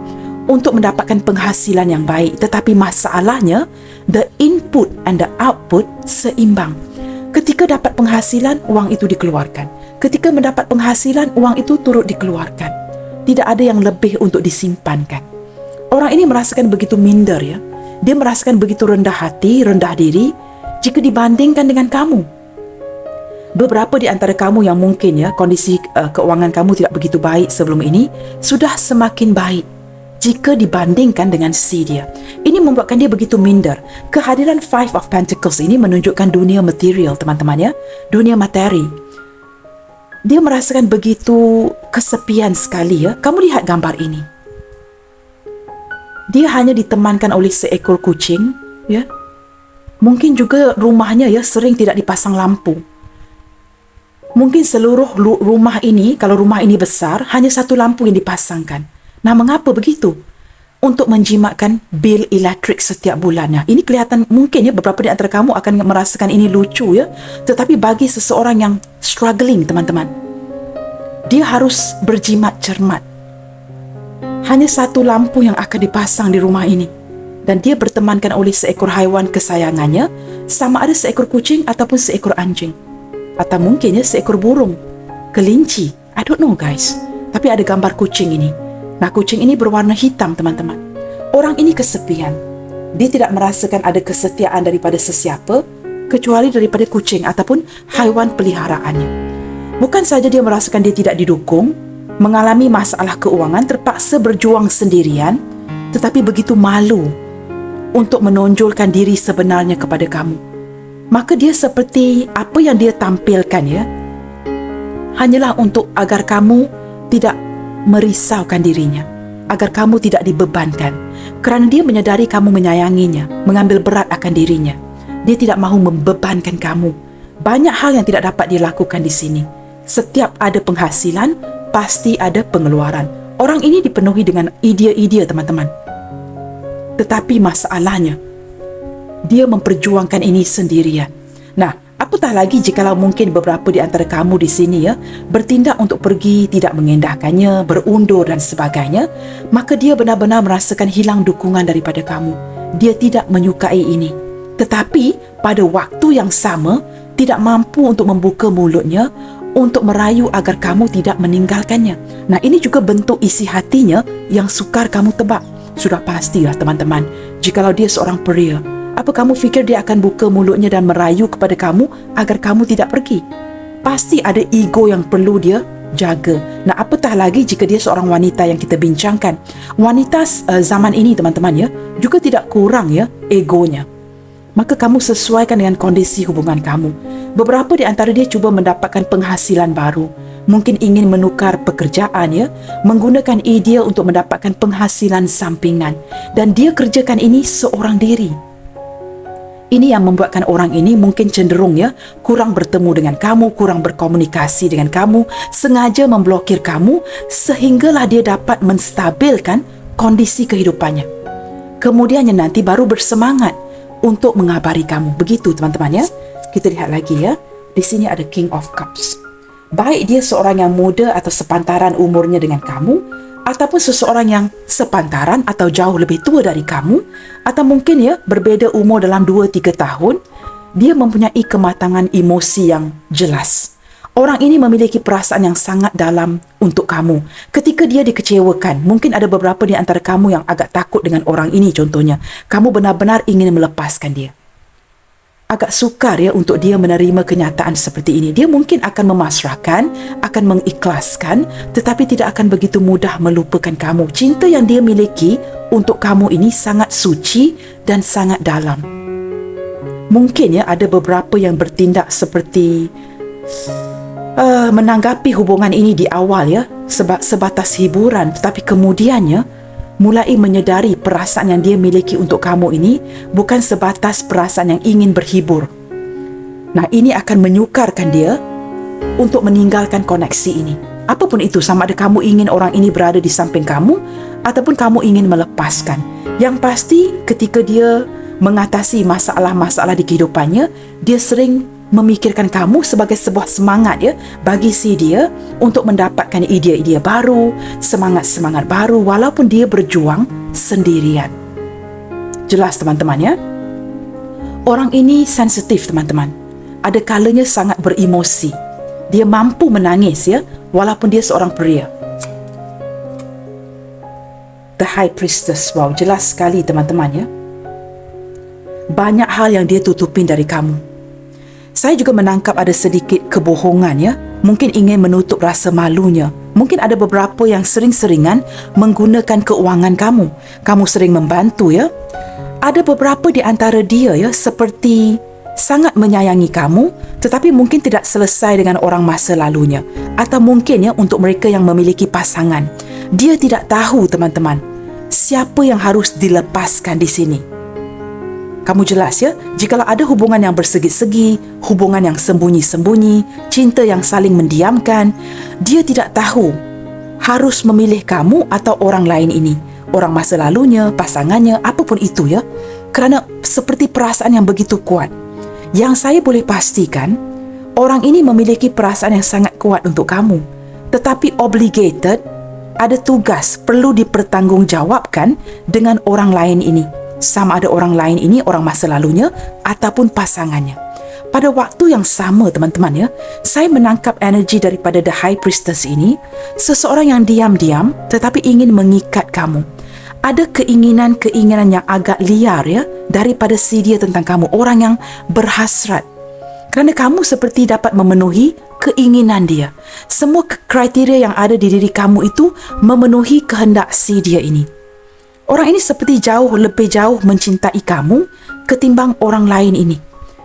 untuk mendapatkan penghasilan yang baik, tetapi masalahnya the input and the output seimbang. Ketika dapat penghasilan, uang itu dikeluarkan. Ketika mendapat penghasilan, uang itu turut dikeluarkan. Tidak ada yang lebih untuk disimpankan. Orang ini merasakan begitu minder, ya. Dia merasakan begitu rendah hati, rendah diri jika dibandingkan dengan kamu. Beberapa di antara kamu yang mungkin, ya, kondisi keuangan kamu tidak begitu baik sebelum ini, sudah semakin baik jika dibandingkan dengan si dia. Ini membuatkan dia begitu minder. Kehadiran Five of Pentacles ini menunjukkan dunia material, teman-teman, ya. Dunia materi. Dia merasakan begitu kesepian sekali, ya. Kamu lihat gambar ini. Dia hanya ditemankan oleh seekor kucing, ya. Mungkin juga rumahnya, ya, sering tidak dipasang lampu. Mungkin seluruh rumah ini, kalau rumah ini besar, hanya satu lampu yang dipasangkan. Nah, mengapa begitu? Untuk menjimatkan bil elektrik setiap bulannya. Ini kelihatan, mungkin, ya, beberapa di antara kamu akan merasakan ini lucu, ya. Tetapi bagi seseorang yang struggling, teman-teman, dia harus berjimat cermat. Hanya satu lampu yang akan dipasang di rumah ini. Dan dia bertemankan oleh seekor haiwan kesayangannya, sama ada seekor kucing ataupun seekor anjing. Atau mungkin, ya, seekor burung, kelinci. I don't know, guys. Tapi ada gambar kucing ini. Nah, kucing ini berwarna hitam, teman-teman. Orang ini kesepian. Dia tidak merasakan ada kesetiaan daripada sesiapa, kecuali daripada kucing ataupun haiwan peliharaannya. Bukan saja dia merasakan dia tidak didukung, mengalami masalah keuangan, terpaksa berjuang sendirian, tetapi begitu malu untuk menonjolkan diri sebenarnya kepada kamu. Maka dia seperti apa yang dia tampilkan, ya, hanyalah untuk agar kamu tidak merisaukan dirinya, agar kamu tidak dibebankan. Kerana dia menyadari kamu menyayanginya, mengambil berat akan dirinya. Dia tidak mahu membebankan kamu. Banyak hal yang tidak dapat dilakukan di sini. Setiap ada penghasilan, pasti ada pengeluaran. Orang ini dipenuhi dengan idea-idea, teman-teman. Tetapi masalahnya, dia memperjuangkan ini sendirian. Nah, apatah lagi jikalau mungkin beberapa di antara kamu di sini, ya, bertindak untuk pergi, tidak mengendahkannya, berundur dan sebagainya, maka dia benar-benar merasakan hilang dukungan daripada kamu. Dia tidak menyukai ini. Tetapi pada waktu yang sama, tidak mampu untuk membuka mulutnya untuk merayu agar kamu tidak meninggalkannya. Nah, ini juga bentuk isi hatinya yang sukar kamu tebak. Sudah pastilah, teman-teman, jikalau dia seorang pria, apa kamu fikir dia akan buka mulutnya dan merayu kepada kamu agar kamu tidak pergi? Pasti ada ego yang perlu dia jaga. Nah, apatah lagi jika dia seorang wanita yang kita bincangkan. Wanita zaman ini teman-teman ya, juga tidak kurang ya egonya. Maka kamu sesuaikan dengan kondisi hubungan kamu. Beberapa di antara dia cuba mendapatkan penghasilan baru. Mungkin ingin menukar pekerjaan ya, menggunakan idea untuk mendapatkan penghasilan sampingan. Dan dia kerjakan ini seorang diri. Ini yang membuatkan orang ini mungkin cenderung ya, kurang bertemu dengan kamu, kurang berkomunikasi dengan kamu, sengaja memblokir kamu sehinggalah dia dapat menstabilkan kondisi kehidupannya. Kemudiannya nanti baru bersemangat untuk mengabari kamu. Begitu teman-teman ya. Kita lihat lagi ya. Di sini ada King of Cups. Baik dia seorang yang muda atau sepantaran umurnya dengan kamu, ataupun seseorang yang sepantaran atau jauh lebih tua dari kamu, atau mungkin ya berbeza umur dalam 2-3 tahun, dia mempunyai kematangan emosi yang jelas. Orang ini memiliki perasaan yang sangat dalam untuk kamu. Ketika dia dikecewakan, mungkin ada beberapa di antara kamu yang agak takut dengan orang ini contohnya. Kamu benar-benar ingin melepaskan dia. Agak sukar ya untuk dia menerima kenyataan seperti ini. Dia mungkin akan memasrahkan, akan mengikhlaskan, tetapi tidak akan begitu mudah melupakan kamu. Cinta yang dia miliki untuk kamu ini sangat suci dan sangat dalam. Mungkin ya ada beberapa yang bertindak seperti menanggapi hubungan ini di awal ya, sebatas hiburan, tetapi kemudiannya mulai menyedari perasaan yang dia miliki untuk kamu ini bukan sebatas perasaan yang ingin berhibur. Nah, ini akan menyukarkan dia untuk meninggalkan koneksi ini. Apapun itu, sama ada kamu ingin orang ini berada di samping kamu ataupun kamu ingin melepaskan. Yang pasti ketika dia mengatasi masalah-masalah di kehidupannya, dia sering memikirkan kamu sebagai sebuah semangat ya bagi si dia untuk mendapatkan idea-idea baru, semangat-semangat baru walaupun dia berjuang sendirian. Jelas teman-teman ya? Orang ini sensitif teman-teman. Ada kalanya sangat beremosi. Dia mampu menangis ya walaupun dia seorang pria. The High Priestess. Wow, jelas sekali teman-teman ya. Banyak hal yang dia tutupin dari kamu. Saya juga menangkap ada sedikit kebohongan ya. Mungkin ingin menutup rasa malunya. Mungkin ada beberapa yang sering-seringan menggunakan keuangan kamu. Kamu sering membantu ya. Ada beberapa di antara dia ya seperti sangat menyayangi kamu, tetapi mungkin tidak selesai dengan orang masa lalunya. Atau mungkin ya untuk mereka yang memiliki pasangan, dia tidak tahu teman-teman siapa yang harus dilepaskan di sini. Kamu jelas ya, jikalau ada hubungan yang bersegi-segi, hubungan yang sembunyi-sembunyi, cinta yang saling mendiamkan, dia tidak tahu harus memilih kamu atau orang lain ini. Orang masa lalunya, pasangannya, apapun itu ya. Kerana seperti perasaan yang begitu kuat. Yang saya boleh pastikan, orang ini memiliki perasaan yang sangat kuat untuk kamu. Tetapi obligated, ada tugas perlu dipertanggungjawabkan dengan orang lain ini. Sama ada orang lain ini, orang masa lalunya ataupun pasangannya. Pada waktu yang sama teman-teman ya, saya menangkap energi daripada The High Priestess ini, seseorang yang diam-diam tetapi ingin mengikat kamu. Ada keinginan-keinginan yang agak liar ya daripada si dia tentang kamu, orang yang berhasrat. Kerana kamu seperti dapat memenuhi keinginan dia. Semua kriteria yang ada di diri kamu itu memenuhi kehendak si dia ini. Orang ini seperti lebih jauh mencintai kamu ketimbang orang lain ini.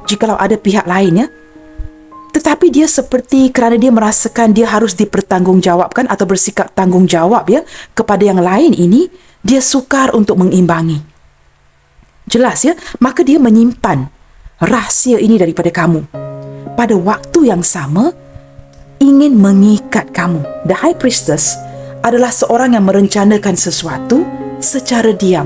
Jikalau ada pihak lain ya. Tetapi dia seperti kerana dia merasakan dia harus dipertanggungjawabkan atau bersikap tanggungjawab ya kepada yang lain ini, dia sukar untuk mengimbangi. Jelas ya, maka dia menyimpan rahsia ini daripada kamu. Pada waktu yang sama, ingin mengikat kamu. The High Priestess adalah seorang yang merencanakan sesuatu secara diam.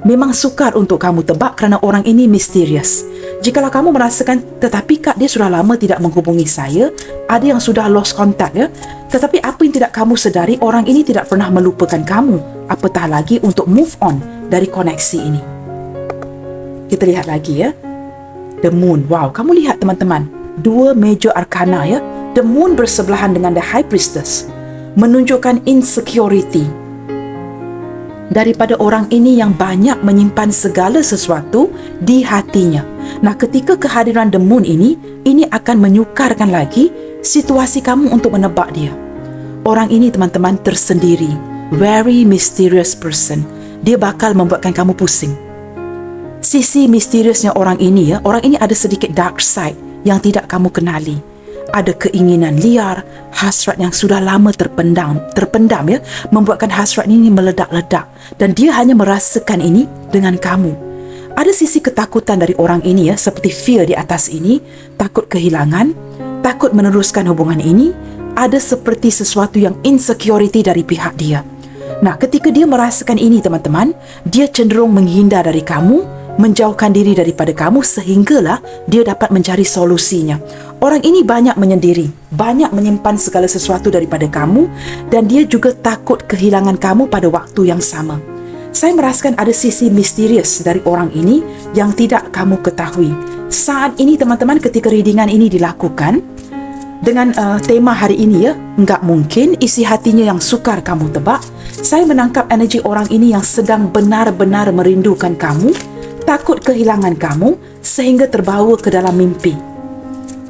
Memang sukar untuk kamu tebak kerana orang ini misterius. Jikalau kamu merasakan, tetapi kak dia sudah lama tidak menghubungi saya, ada yang sudah lost contact ya. Tetapi apa yang tidak kamu sedari, orang ini tidak pernah melupakan kamu. Apatah lagi untuk move on dari koneksi ini. Kita lihat lagi ya. The Moon. Wow, kamu lihat teman-teman. 2 major arcana ya. The Moon bersebelahan dengan The High Priestess. Menunjukkan insecurity daripada orang ini yang banyak menyimpan segala sesuatu di hatinya. Nah, ketika kehadiran The Moon ini akan menyukarkan lagi situasi kamu untuk menebak dia. Orang ini teman-teman tersendiri, very mysterious person. Dia bakal membuatkan kamu pusing. Sisi misteriusnya orang ini orang ini ada sedikit dark side yang tidak kamu kenali. Ada keinginan liar, hasrat yang sudah lama terpendam membuatkan hasrat ini meledak-ledak, dan dia hanya merasakan ini dengan kamu. Ada sisi ketakutan dari orang ini seperti fear di atas ini, takut kehilangan, takut meneruskan hubungan ini, ada seperti sesuatu yang insecurity dari pihak dia. Nah, ketika dia merasakan ini teman-teman, dia cenderung menghindar dari kamu, menjauhkan diri daripada kamu sehinggalah dia dapat mencari solusinya. Orang ini banyak menyendiri, banyak menyimpan segala sesuatu daripada kamu, dan dia juga takut kehilangan kamu pada waktu yang sama. Saya merasakan ada sisi misterius dari orang ini yang tidak kamu ketahui. Saat ini teman-teman, ketika readingan ini dilakukan dengan tema hari ini enggak mungkin isi hatinya yang sukar kamu tebak. Saya menangkap energi orang ini yang sedang benar-benar merindukan kamu, takut kehilangan kamu sehingga terbawa ke dalam mimpi.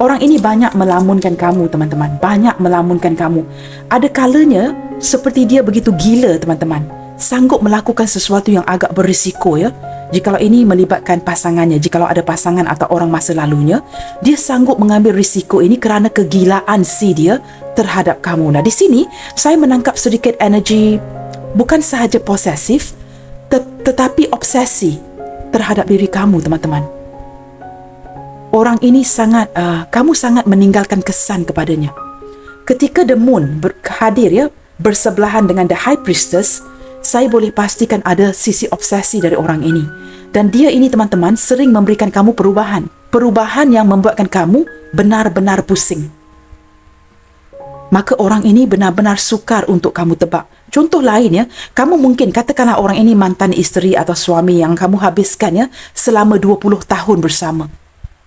Orang ini banyak melamunkan kamu teman-teman, banyak melamunkan kamu. Ada kalanya seperti dia begitu gila teman-teman, sanggup melakukan sesuatu yang agak berisiko jikalau ini melibatkan pasangannya. Jikalau ada pasangan atau orang masa lalunya, dia sanggup mengambil risiko ini kerana kegilaan si dia terhadap kamu. Nah, di sini saya menangkap sedikit energi bukan sahaja posesif, tetapi obsesi terhadap diri kamu teman-teman. Orang ini kamu sangat meninggalkan kesan kepadanya. Ketika the moon hadir bersebelahan dengan the high priestess, saya boleh pastikan ada sisi obsesi dari orang ini. Dan dia ini teman-teman sering memberikan kamu perubahan yang membuatkan kamu benar-benar pusing. Maka orang ini benar-benar sukar untuk kamu tebak. Contoh lain kamu mungkin katakanlah orang ini mantan isteri atau suami yang kamu habiskan selama 20 tahun bersama.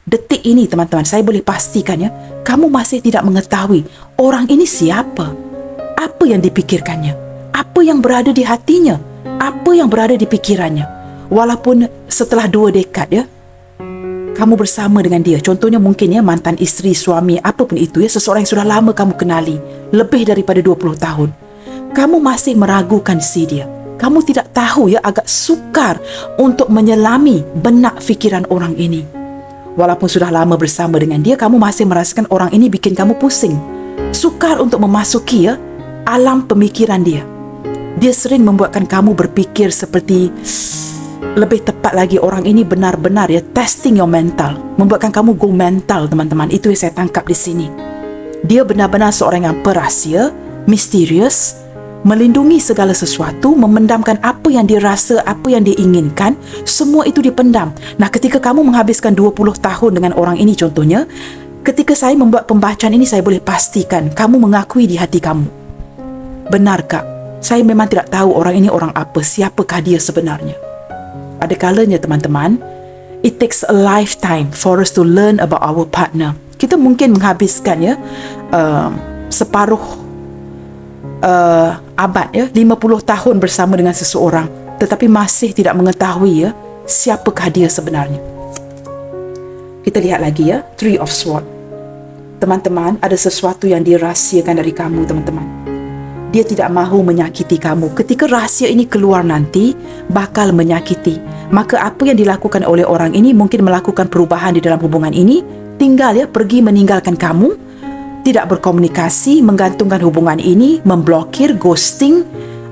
Detik ini teman-teman, saya boleh pastikan kamu masih tidak mengetahui orang ini siapa, apa yang dipikirkannya, apa yang berada di hatinya, apa yang berada di pikirannya. Walaupun setelah 2 dekad kamu bersama dengan dia, contohnya mungkin mantan isteri, suami, apapun itu seseorang yang sudah lama kamu kenali, lebih daripada 20 tahun. Kamu masih meragukan si dia. Kamu tidak tahu agak sukar untuk menyelami benak fikiran orang ini. Walaupun sudah lama bersama dengan dia, kamu masih merasakan orang ini bikin kamu pusing. Sukar untuk memasuki alam pemikiran dia. Dia sering membuatkan kamu berfikir seperti, lebih tepat lagi orang ini benar-benar testing your mental, membuatkan kamu go mental teman-teman. Itu yang saya tangkap di sini. Dia benar-benar seorang yang perahsia, misterius, melindungi segala sesuatu, memendamkan apa yang dia rasa, apa yang dia inginkan, semua itu dipendam. Nah, ketika kamu menghabiskan 20 tahun dengan orang ini contohnya, ketika saya membuat pembacaan ini, saya boleh pastikan kamu mengakui di hati kamu, benar Kak, saya memang tidak tahu orang ini orang apa, siapakah dia sebenarnya. Ada kalanya teman-teman, it takes a lifetime for us to learn about our partner. Kita mungkin menghabiskan separuh abad 50 tahun bersama dengan seseorang, tetapi masih tidak mengetahui siapakah dia sebenarnya. Kita lihat lagi Three of Swords. Teman-teman, ada sesuatu yang dirahsiakan dari kamu teman-teman. Dia tidak mahu menyakiti kamu. Ketika rahsia ini keluar nanti, bakal menyakiti. Maka apa yang dilakukan oleh orang ini, mungkin melakukan perubahan di dalam hubungan ini, tinggal pergi meninggalkan kamu, tidak berkomunikasi, menggantungkan hubungan ini, memblokir, ghosting,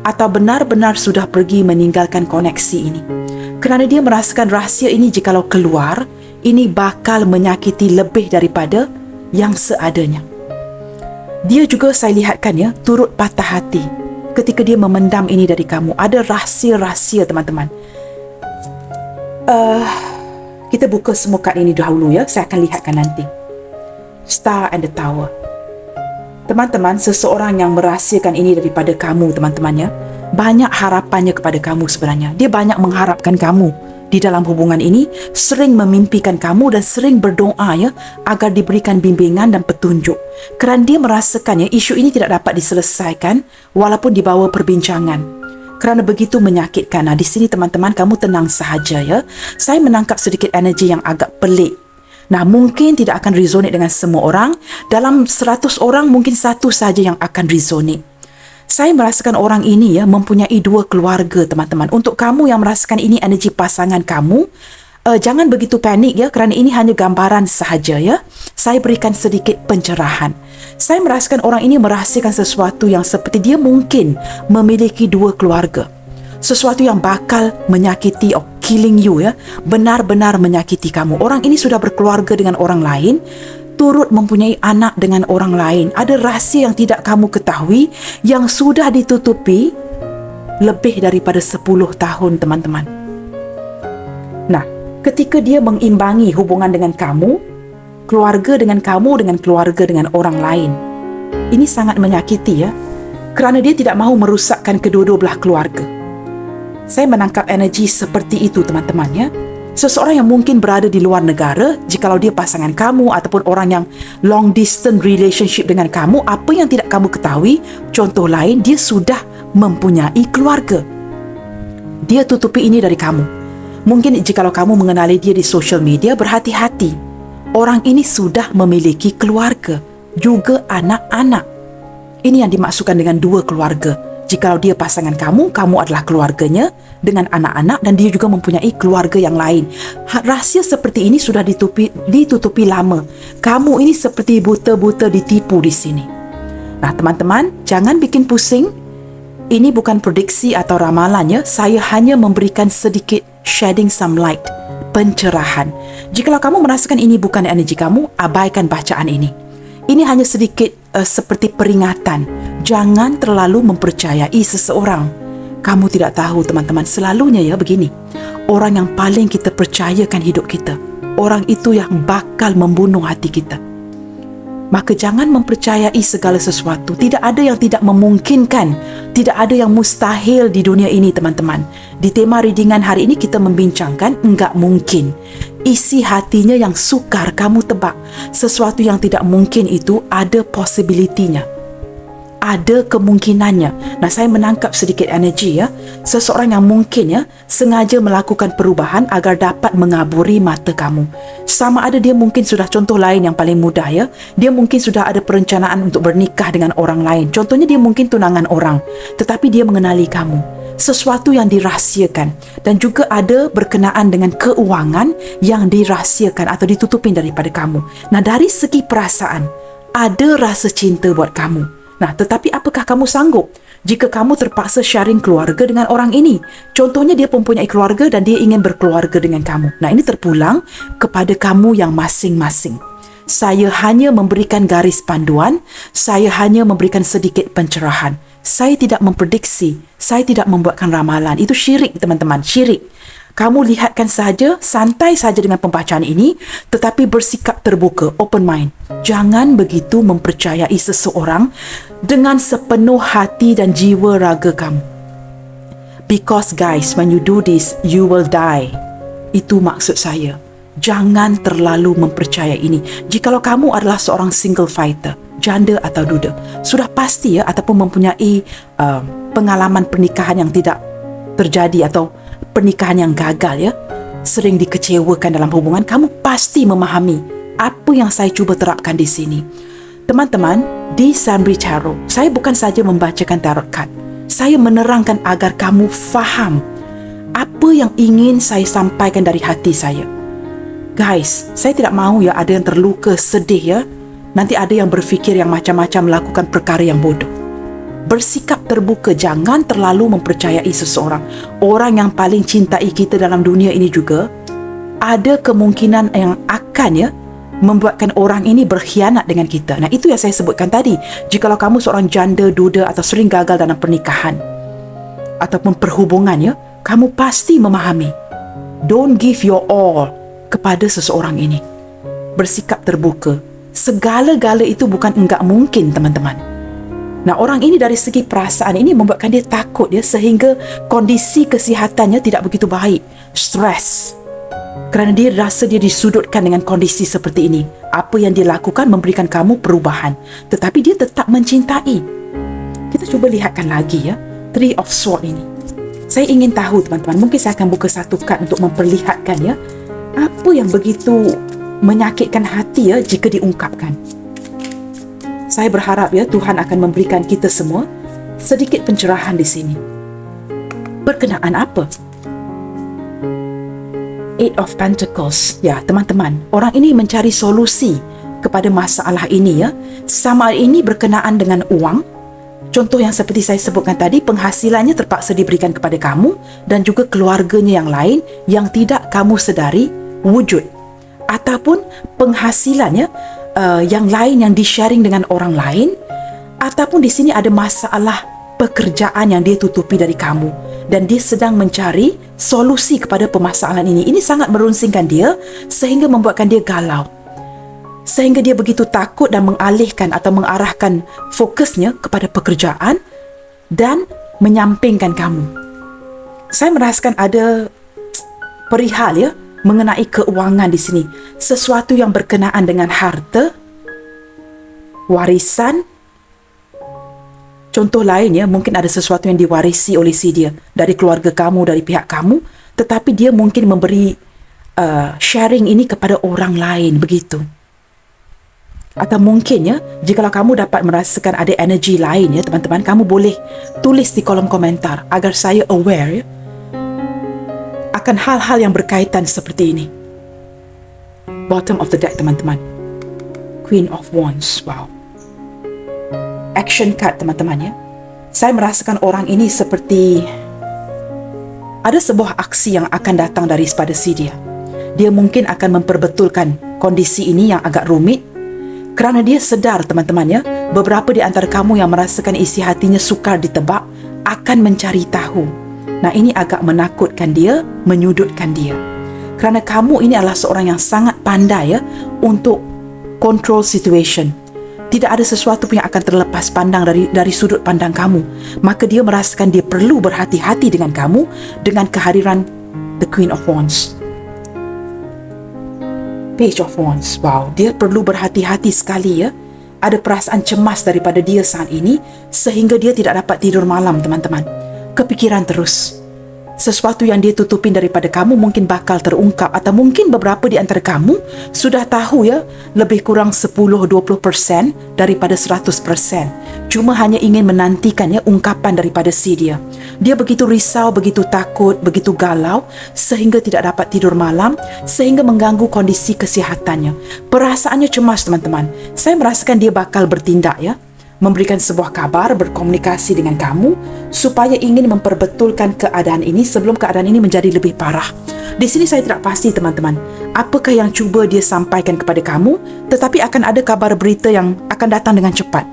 atau benar-benar sudah pergi meninggalkan koneksi ini. Kerana dia merasakan rahsia ini jikalau keluar, ini bakal menyakiti lebih daripada yang seadanya. Dia juga saya lihatkan turut patah hati ketika dia memendam ini dari kamu. Ada rahsia-rahsia teman-teman. Kita buka semua kad ini dahulu saya akan lihatkan nanti. Star and the Tower. Teman-teman, seseorang yang merahsiakan ini daripada kamu teman-teman banyak harapannya kepada kamu sebenarnya. Dia banyak mengharapkan kamu di dalam hubungan ini, sering memimpikan kamu dan sering berdoa agar diberikan bimbingan dan petunjuk. Kerana dia merasakan isu ini tidak dapat diselesaikan walaupun dibawa perbincangan. Kerana begitu menyakitkan. Nah, di sini teman-teman, kamu tenang sahaja Saya menangkap sedikit energi yang agak pelik. Nah, mungkin tidak akan resonate dengan semua orang. Dalam 100 orang, mungkin satu saja yang akan resonate. Saya merasakan orang ini ya mempunyai dua keluarga, teman-teman. Untuk kamu yang merasakan ini energi pasangan kamu, jangan begitu panik ya, kerana ini hanya gambaran sahaja ya. Saya berikan sedikit pencerahan. Saya merasakan orang ini merahsiakan sesuatu yang seperti dia mungkin memiliki dua keluarga. Sesuatu yang bakal menyakiti killing you ya, benar-benar menyakiti kamu. Orang ini sudah berkeluarga dengan orang lain, turut mempunyai anak dengan orang lain. Ada rahsia yang tidak kamu ketahui yang sudah ditutupi lebih daripada 10 tahun, teman-teman. Nah, ketika dia mengimbangi hubungan dengan kamu, keluarga dengan kamu dengan keluarga dengan orang lain, ini sangat menyakiti ya, kerana dia tidak mahu merusakkan kedua-dua belah keluarga. Saya menangkap energi seperti itu, teman-teman ya. Seseorang yang mungkin berada di luar negara, jikalau dia pasangan kamu ataupun orang yang long distance relationship dengan kamu, apa yang tidak kamu ketahui, contoh lain, dia sudah mempunyai keluarga. Dia tutupi ini dari kamu. Mungkin jikalau kamu mengenali dia di social media, berhati-hati. Orang ini sudah memiliki keluarga, juga anak-anak. Ini yang dimaksudkan dengan dua keluarga. Jikalau dia pasangan kamu, kamu adalah keluarganya dengan anak-anak dan dia juga mempunyai keluarga yang lain. Rahsia seperti ini sudah ditutupi lama. Kamu ini seperti buta-buta ditipu di sini. Nah, teman-teman, jangan bikin pusing. Ini bukan prediksi atau ramalannya. Saya hanya memberikan sedikit shedding some light, pencerahan. Jikalau kamu merasakan ini bukan energi kamu, abaikan bacaan ini. Ini hanya sedikit seperti peringatan. Jangan terlalu mempercayai seseorang. Kamu tidak tahu, teman-teman, selalunya ya begini. Orang yang paling kita percayakan hidup kita, orang itu yang bakal membunuh hati kita. Maka jangan mempercayai segala sesuatu. Tidak ada yang tidak memungkinkan. Tidak ada yang mustahil di dunia ini, teman-teman. Di tema readingan hari ini kita membincangkan enggak mungkin. Isi hatinya yang sukar kamu tebak. Sesuatu yang tidak mungkin itu ada possibility-nya. Ada kemungkinannya. Nah, saya menangkap sedikit energi ya. Seseorang yang mungkin ya sengaja melakukan perubahan agar dapat mengaburi mata kamu. Sama ada dia mungkin sudah, contoh lain yang paling mudah ya, dia mungkin sudah ada perencanaan untuk bernikah dengan orang lain. Contohnya dia mungkin tunangan orang, tetapi dia mengenali kamu. Sesuatu yang dirahsiakan dan juga ada berkenaan dengan keuangan yang dirahsiakan atau ditutupin daripada kamu. Nah, dari segi perasaan, ada rasa cinta buat kamu. Nah, tetapi apakah kamu sanggup jika kamu terpaksa sharing keluarga dengan orang ini? Contohnya dia mempunyai keluarga dan dia ingin berkeluarga dengan kamu. Nah, ini terpulang kepada kamu yang masing-masing. Saya hanya memberikan garis panduan, saya hanya memberikan sedikit pencerahan. Saya tidak memprediksi, saya tidak membuatkan ramalan. Itu syirik, teman-teman, syirik. Kamu lihatkan saja, santai saja dengan pembacaan ini, tetapi bersikap terbuka, open mind. Jangan begitu mempercayai seseorang dengan sepenuh hati dan jiwa raga kamu. Because guys, when you do this, you will die. Itu maksud saya. Jangan terlalu mempercayai ini. Jikalau kamu adalah seorang single fighter, janda atau duda, sudah pasti ya, ataupun mempunyai pengalaman pernikahan yang tidak terjadi atau pernikahan yang gagal ya, sering dikecewakan dalam hubungan, kamu pasti memahami apa yang saya cuba terapkan di sini. Teman-teman, di Sunberry Tarot, saya bukan saja membacakan tarot card. Saya menerangkan agar kamu faham apa yang ingin saya sampaikan dari hati saya. Guys, saya tidak mahu ya ada yang terluka, sedih ya. Nanti ada yang berfikir yang macam-macam, melakukan perkara yang bodoh. Bersikap terbuka, jangan terlalu mempercayai seseorang. Orang yang paling cintai kita dalam dunia ini juga ada kemungkinan yang akan ya membuatkan orang ini berkhianat dengan kita. Nah, itu yang saya sebutkan tadi. Jikalau kamu seorang janda, duda atau sering gagal dalam pernikahan ataupun perhubungan ya, kamu pasti memahami. Don't give your all kepada seseorang ini. Bersikap terbuka. Segala-gala itu bukan enggak mungkin, teman-teman. Nah, orang ini dari segi perasaan ini membuatkan dia takut ya, sehingga kondisi kesihatannya tidak begitu baik. Stres. Kerana dia rasa dia disudutkan dengan kondisi seperti ini. Apa yang dia lakukan memberikan kamu perubahan. Tetapi dia tetap mencintai. Kita cuba lihatkan lagi ya, Three of Swords ini. Saya ingin tahu, teman-teman, mungkin saya akan buka satu kad untuk memperlihatkan ya, apa yang begitu menyakitkan hati ya jika diungkapkan. Saya berharap ya Tuhan akan memberikan kita semua sedikit pencerahan di sini. Berkenaan apa? Eight of Pentacles. Ya, teman-teman, orang ini mencari solusi kepada masalah ini, ya. Sama ini berkenaan dengan uang. Contoh yang seperti saya sebutkan tadi, penghasilannya terpaksa diberikan kepada kamu dan juga keluarganya yang lain yang tidak kamu sedari wujud. Ataupun penghasilannya yang lain yang di-sharing dengan orang lain. Ataupun di sini ada masalah pekerjaan yang dia tutupi dari kamu. Dan dia sedang mencari solusi kepada permasalahan ini. Ini sangat merunsingkan dia sehingga membuatkan dia galau. Sehingga dia begitu takut dan mengalihkan atau mengarahkan fokusnya kepada pekerjaan dan menyampingkan kamu. Saya merasakan ada perihal, ya, mengenai keuangan di sini. Sesuatu yang berkenaan dengan harta, warisan. Contoh lain, ya, mungkin ada sesuatu yang diwarisi oleh si dia dari keluarga kamu, dari pihak kamu, tetapi dia mungkin memberi sharing ini kepada orang lain, begitu. Atau mungkin, ya, jikalau kamu dapat merasakan ada energi lain, ya, teman-teman, kamu boleh tulis di kolom komentar agar saya aware, ya, akan hal-hal yang berkaitan seperti ini. Bottom of the deck, teman-teman. Queen of Wands. Wow. Action card, teman-teman, ya. Saya merasakan orang ini seperti ada sebuah aksi yang akan datang daripada si dia. Dia mungkin akan memperbetulkan kondisi ini yang agak rumit kerana dia sedar, teman-teman, ya, beberapa di antara kamu yang merasakan isi hatinya sukar ditebak akan mencari tahu. Nah, ini agak menakutkan dia, menyudutkan dia. Kerana kamu ini adalah seorang yang sangat pandai, ya, untuk control situation. Tidak ada sesuatu pun yang akan terlepas pandang dari sudut pandang kamu. Maka dia merasakan dia perlu berhati-hati dengan kamu dengan kehadiran the Queen of Wands. Page of Wands. Wow, dia perlu berhati-hati sekali, ya. Ada perasaan cemas daripada dia saat ini sehingga dia tidak dapat tidur malam, teman-teman. Kepikiran terus. Sesuatu yang dia tutupin daripada kamu mungkin bakal terungkap, atau mungkin beberapa di antara kamu sudah tahu, ya, lebih kurang 10-20% daripada 100%. Cuma hanya ingin menantikan, ya, ungkapan daripada si dia. Dia begitu risau, begitu takut, begitu galau sehingga tidak dapat tidur malam, sehingga mengganggu kondisi kesihatannya. Perasaannya cemas, teman-teman. Saya merasakan dia bakal bertindak, ya, memberikan sebuah kabar, berkomunikasi dengan kamu supaya ingin memperbetulkan keadaan ini sebelum keadaan ini menjadi lebih parah. Di sini saya tidak pasti, teman-teman, apakah yang cuba dia sampaikan kepada kamu, tetapi akan ada kabar berita yang akan datang dengan cepat.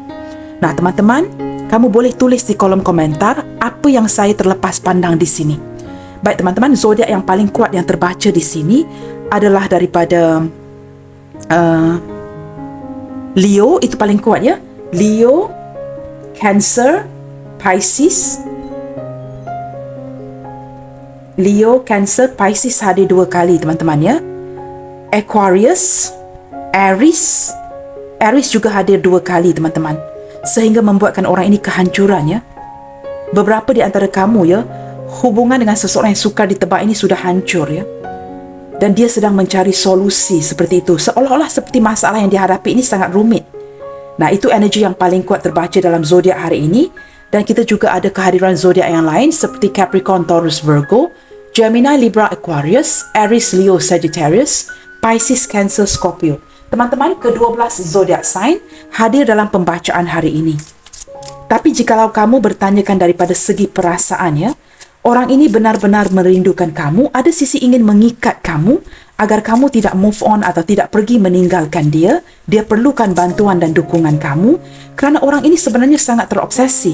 Nah, teman-teman, kamu boleh tulis di kolom komentar apa yang saya terlepas pandang di sini. Baik, teman-teman, zodiak yang paling kuat yang terbaca di sini adalah daripada Leo, itu paling kuat, ya. Leo, Cancer, Pisces. Leo, Cancer, Pisces hadir 2 kali, teman-teman, ya. Aquarius, Aries. Aries juga hadir 2 kali, teman-teman. Sehingga membuatkan orang ini kehancuran, ya. Beberapa di antara kamu, ya, hubungan dengan seseorang yang sukar ditebak ini sudah hancur, ya. Dan dia sedang mencari solusi seperti itu. Seolah-olah seperti masalah yang dihadapi ini sangat rumit. Nah, itu energi yang paling kuat terbaca dalam zodiak hari ini. Dan kita juga ada kehadiran zodiak yang lain seperti Capricorn, Taurus, Virgo, Gemini, Libra, Aquarius, Aries, Leo, Sagittarius, Pisces, Cancer, Scorpio. Teman-teman, ke-12 zodiak sign hadir dalam pembacaan hari ini. Tapi jikalau kamu bertanyakan daripada segi perasaan, ya, orang ini benar-benar merindukan kamu, ada sisi ingin mengikat kamu agar kamu tidak move on atau tidak pergi meninggalkan dia. Dia perlukan bantuan dan dukungan kamu kerana orang ini sebenarnya sangat terobsesi,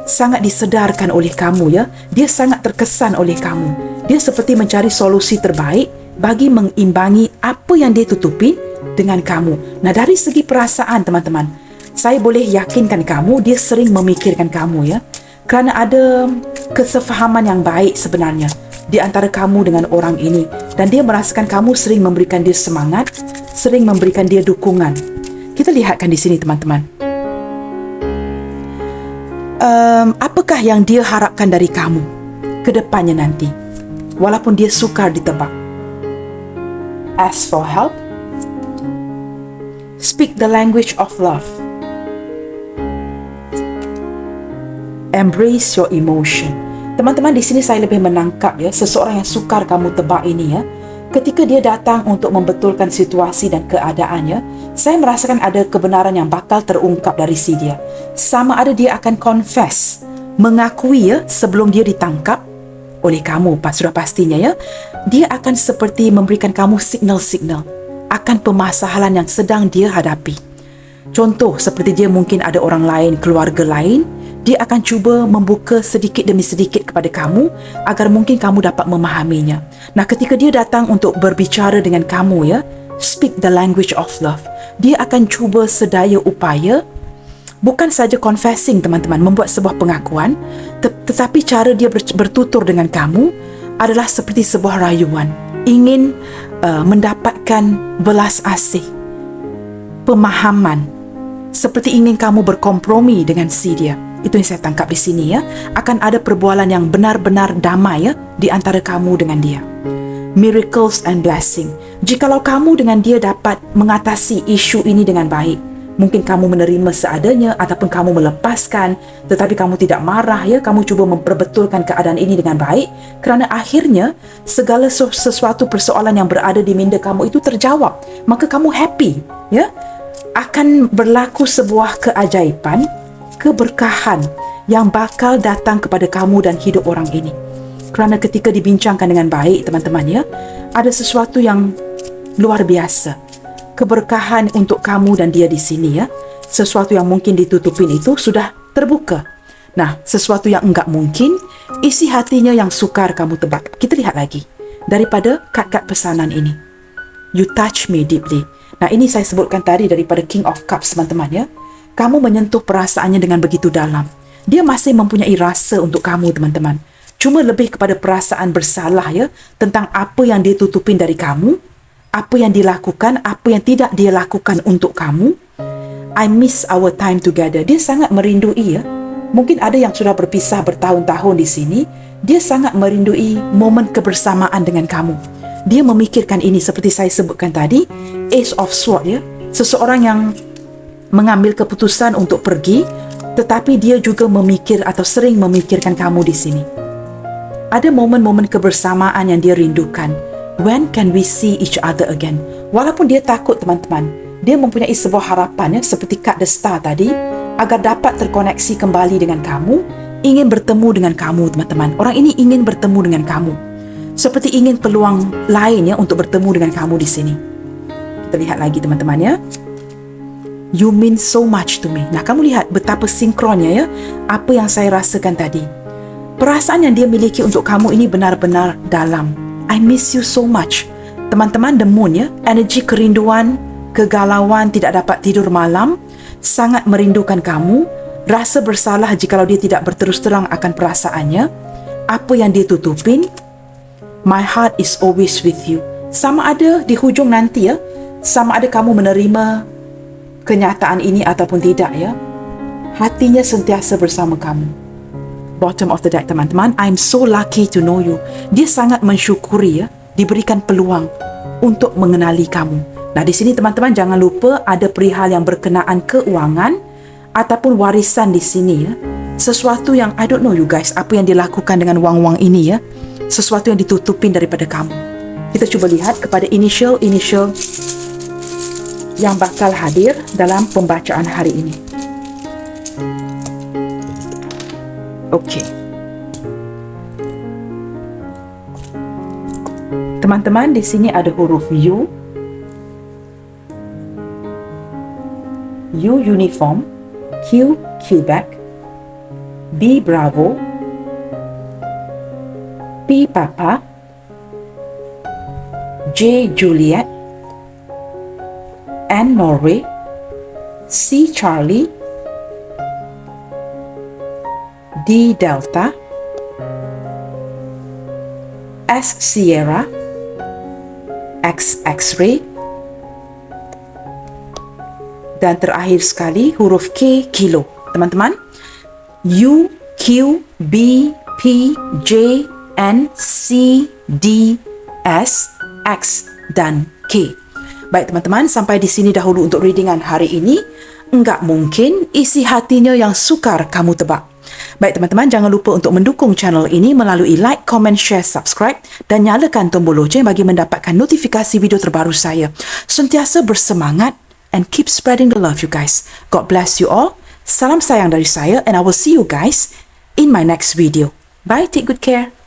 sangat disedarkan oleh kamu, ya. Dia sangat terkesan oleh kamu. Dia seperti mencari solusi terbaik bagi mengimbangi apa yang dia tutupi dengan kamu. Nah, dari segi perasaan, teman-teman, saya boleh yakinkan kamu, dia sering memikirkan kamu, ya. Kerana ada kesefahaman yang baik sebenarnya di antara kamu dengan orang ini. Dan dia merasakan kamu sering memberikan dia semangat, sering memberikan dia dukungan. Kita lihatkan di sini, teman-teman. Apakah yang dia harapkan dari kamu ke depannya nanti, walaupun dia sukar ditebak? Ask for help. Speak the language of love. Embrace your emotion. Teman-teman, di sini saya lebih menangkap ya, seseorang yang sukar kamu tebak ini ya, ketika dia datang untuk membetulkan situasi dan keadaannya, saya merasakan ada kebenaran yang bakal terungkap dari si dia. Sama ada dia akan confess, mengakui ya, sebelum dia ditangkap oleh kamu, sudah pastinya ya, dia akan seperti memberikan kamu signal-signal akan permasalahan yang sedang dia hadapi. Contoh, seperti dia mungkin ada orang lain, keluarga lain, dia akan cuba membuka sedikit demi sedikit kepada kamu agar mungkin kamu dapat memahaminya. Nah, ketika dia datang untuk berbicara dengan kamu ya, speak the language of love, dia akan cuba sedaya upaya, bukan saja confessing teman-teman, membuat sebuah pengakuan, tetapi cara dia bertutur dengan kamu adalah seperti sebuah rayuan, ingin mendapatkan belas asih, pemahaman, seperti ingin kamu berkompromi dengan si dia. Itu yang saya tangkap di sini ya. Akan ada perbualan yang benar-benar damai ya di antara kamu dengan dia. Miracles and blessing. Jikalau kamu dengan dia dapat mengatasi isu ini dengan baik, mungkin kamu menerima seadanya ataupun kamu melepaskan, tetapi kamu tidak marah ya, kamu cuba memperbetulkan keadaan ini dengan baik, kerana akhirnya segala sesuatu persoalan yang berada di minda kamu itu terjawab, maka kamu happy ya. Akan berlaku sebuah keajaiban, keberkahan yang bakal datang kepada kamu dan hidup orang ini. Kerana ketika dibincangkan dengan baik teman-teman ya, ada sesuatu yang luar biasa, keberkahan untuk kamu dan dia di sini ya. Sesuatu yang mungkin ditutupin itu sudah terbuka. Nah, sesuatu yang enggak mungkin, isi hatinya yang sukar kamu tebak. Kita lihat lagi daripada kad-kad pesanan ini. You touch me deeply. Nah, ini saya sebutkan tadi daripada King of Cups teman-teman ya. Kamu menyentuh perasaannya dengan begitu dalam. Dia masih mempunyai rasa untuk kamu teman-teman. Cuma lebih kepada perasaan bersalah ya, tentang apa yang dia tutupin dari kamu, apa yang dilakukan, apa yang tidak dia lakukan untuk kamu. I miss our time together. Dia sangat merindui ya. Mungkin ada yang sudah berpisah bertahun-tahun di sini. Dia sangat merindui momen kebersamaan dengan kamu. Dia memikirkan ini seperti saya sebutkan tadi, Ace of Swords ya. Seseorang yang mengambil keputusan untuk pergi, tetapi dia juga memikir atau sering memikirkan kamu di sini. Ada momen-momen kebersamaan yang dia rindukan. When can we see each other again? Walaupun dia takut teman-teman, dia mempunyai sebuah harapan ya, seperti kad The Star tadi, agar dapat terkoneksi kembali dengan kamu, ingin bertemu dengan kamu teman-teman. Orang ini ingin bertemu dengan kamu, seperti ingin peluang lain ya untuk bertemu dengan kamu di sini. Kita lihat lagi teman-teman ya. You mean so much to me. Nah, kamu lihat betapa sinkronnya ya apa yang saya rasakan tadi. Perasaan yang dia miliki untuk kamu ini benar-benar dalam. I miss you so much. Teman-teman, the moon ya, energi kerinduan, kegalauan, tidak dapat tidur malam, sangat merindukan kamu, rasa bersalah jikalau dia tidak berterus terang akan perasaannya, apa yang dia tutupin. My heart is always with you. Sama ada di hujung nanti ya, sama ada kamu menerima kenyataan ini ataupun tidak ya, hatinya sentiasa bersama kamu. Bottom of the deck teman-teman, I'm so lucky to know you. Dia sangat mensyukuri ya, diberikan peluang untuk mengenali kamu. Nah, di sini teman-teman jangan lupa ada perihal yang berkenaan keuangan ataupun warisan di sini ya. Sesuatu yang I don't know you guys, apa yang dilakukan dengan wang-wang ini ya. Sesuatu yang ditutupin daripada kamu. Kita cuba lihat kepada initial yang bakal hadir dalam pembacaan hari ini. Okey. Teman-teman, di sini ada huruf U. U uniform, Q Quebec, B Bravo, P Papa, J Juliet, N Norway, C Charlie, D Delta, S Sierra, X X-ray, dan terakhir sekali huruf K Kilo. Teman-teman, U, Q, B, P, J, N, C, D, S, X, dan K. Baik teman-teman, sampai di sini dahulu untuk readingan hari ini. Enggak mungkin isi hatinya yang sukar kamu tebak. Baik teman-teman, jangan lupa untuk mendukung channel ini melalui like, comment, share, subscribe dan nyalakan tombol loceng bagi mendapatkan notifikasi video terbaru saya. Sentiasa bersemangat and keep spreading the love, you guys. God bless you all. Salam sayang dari saya and I will see you guys in my next video. Bye, take good care.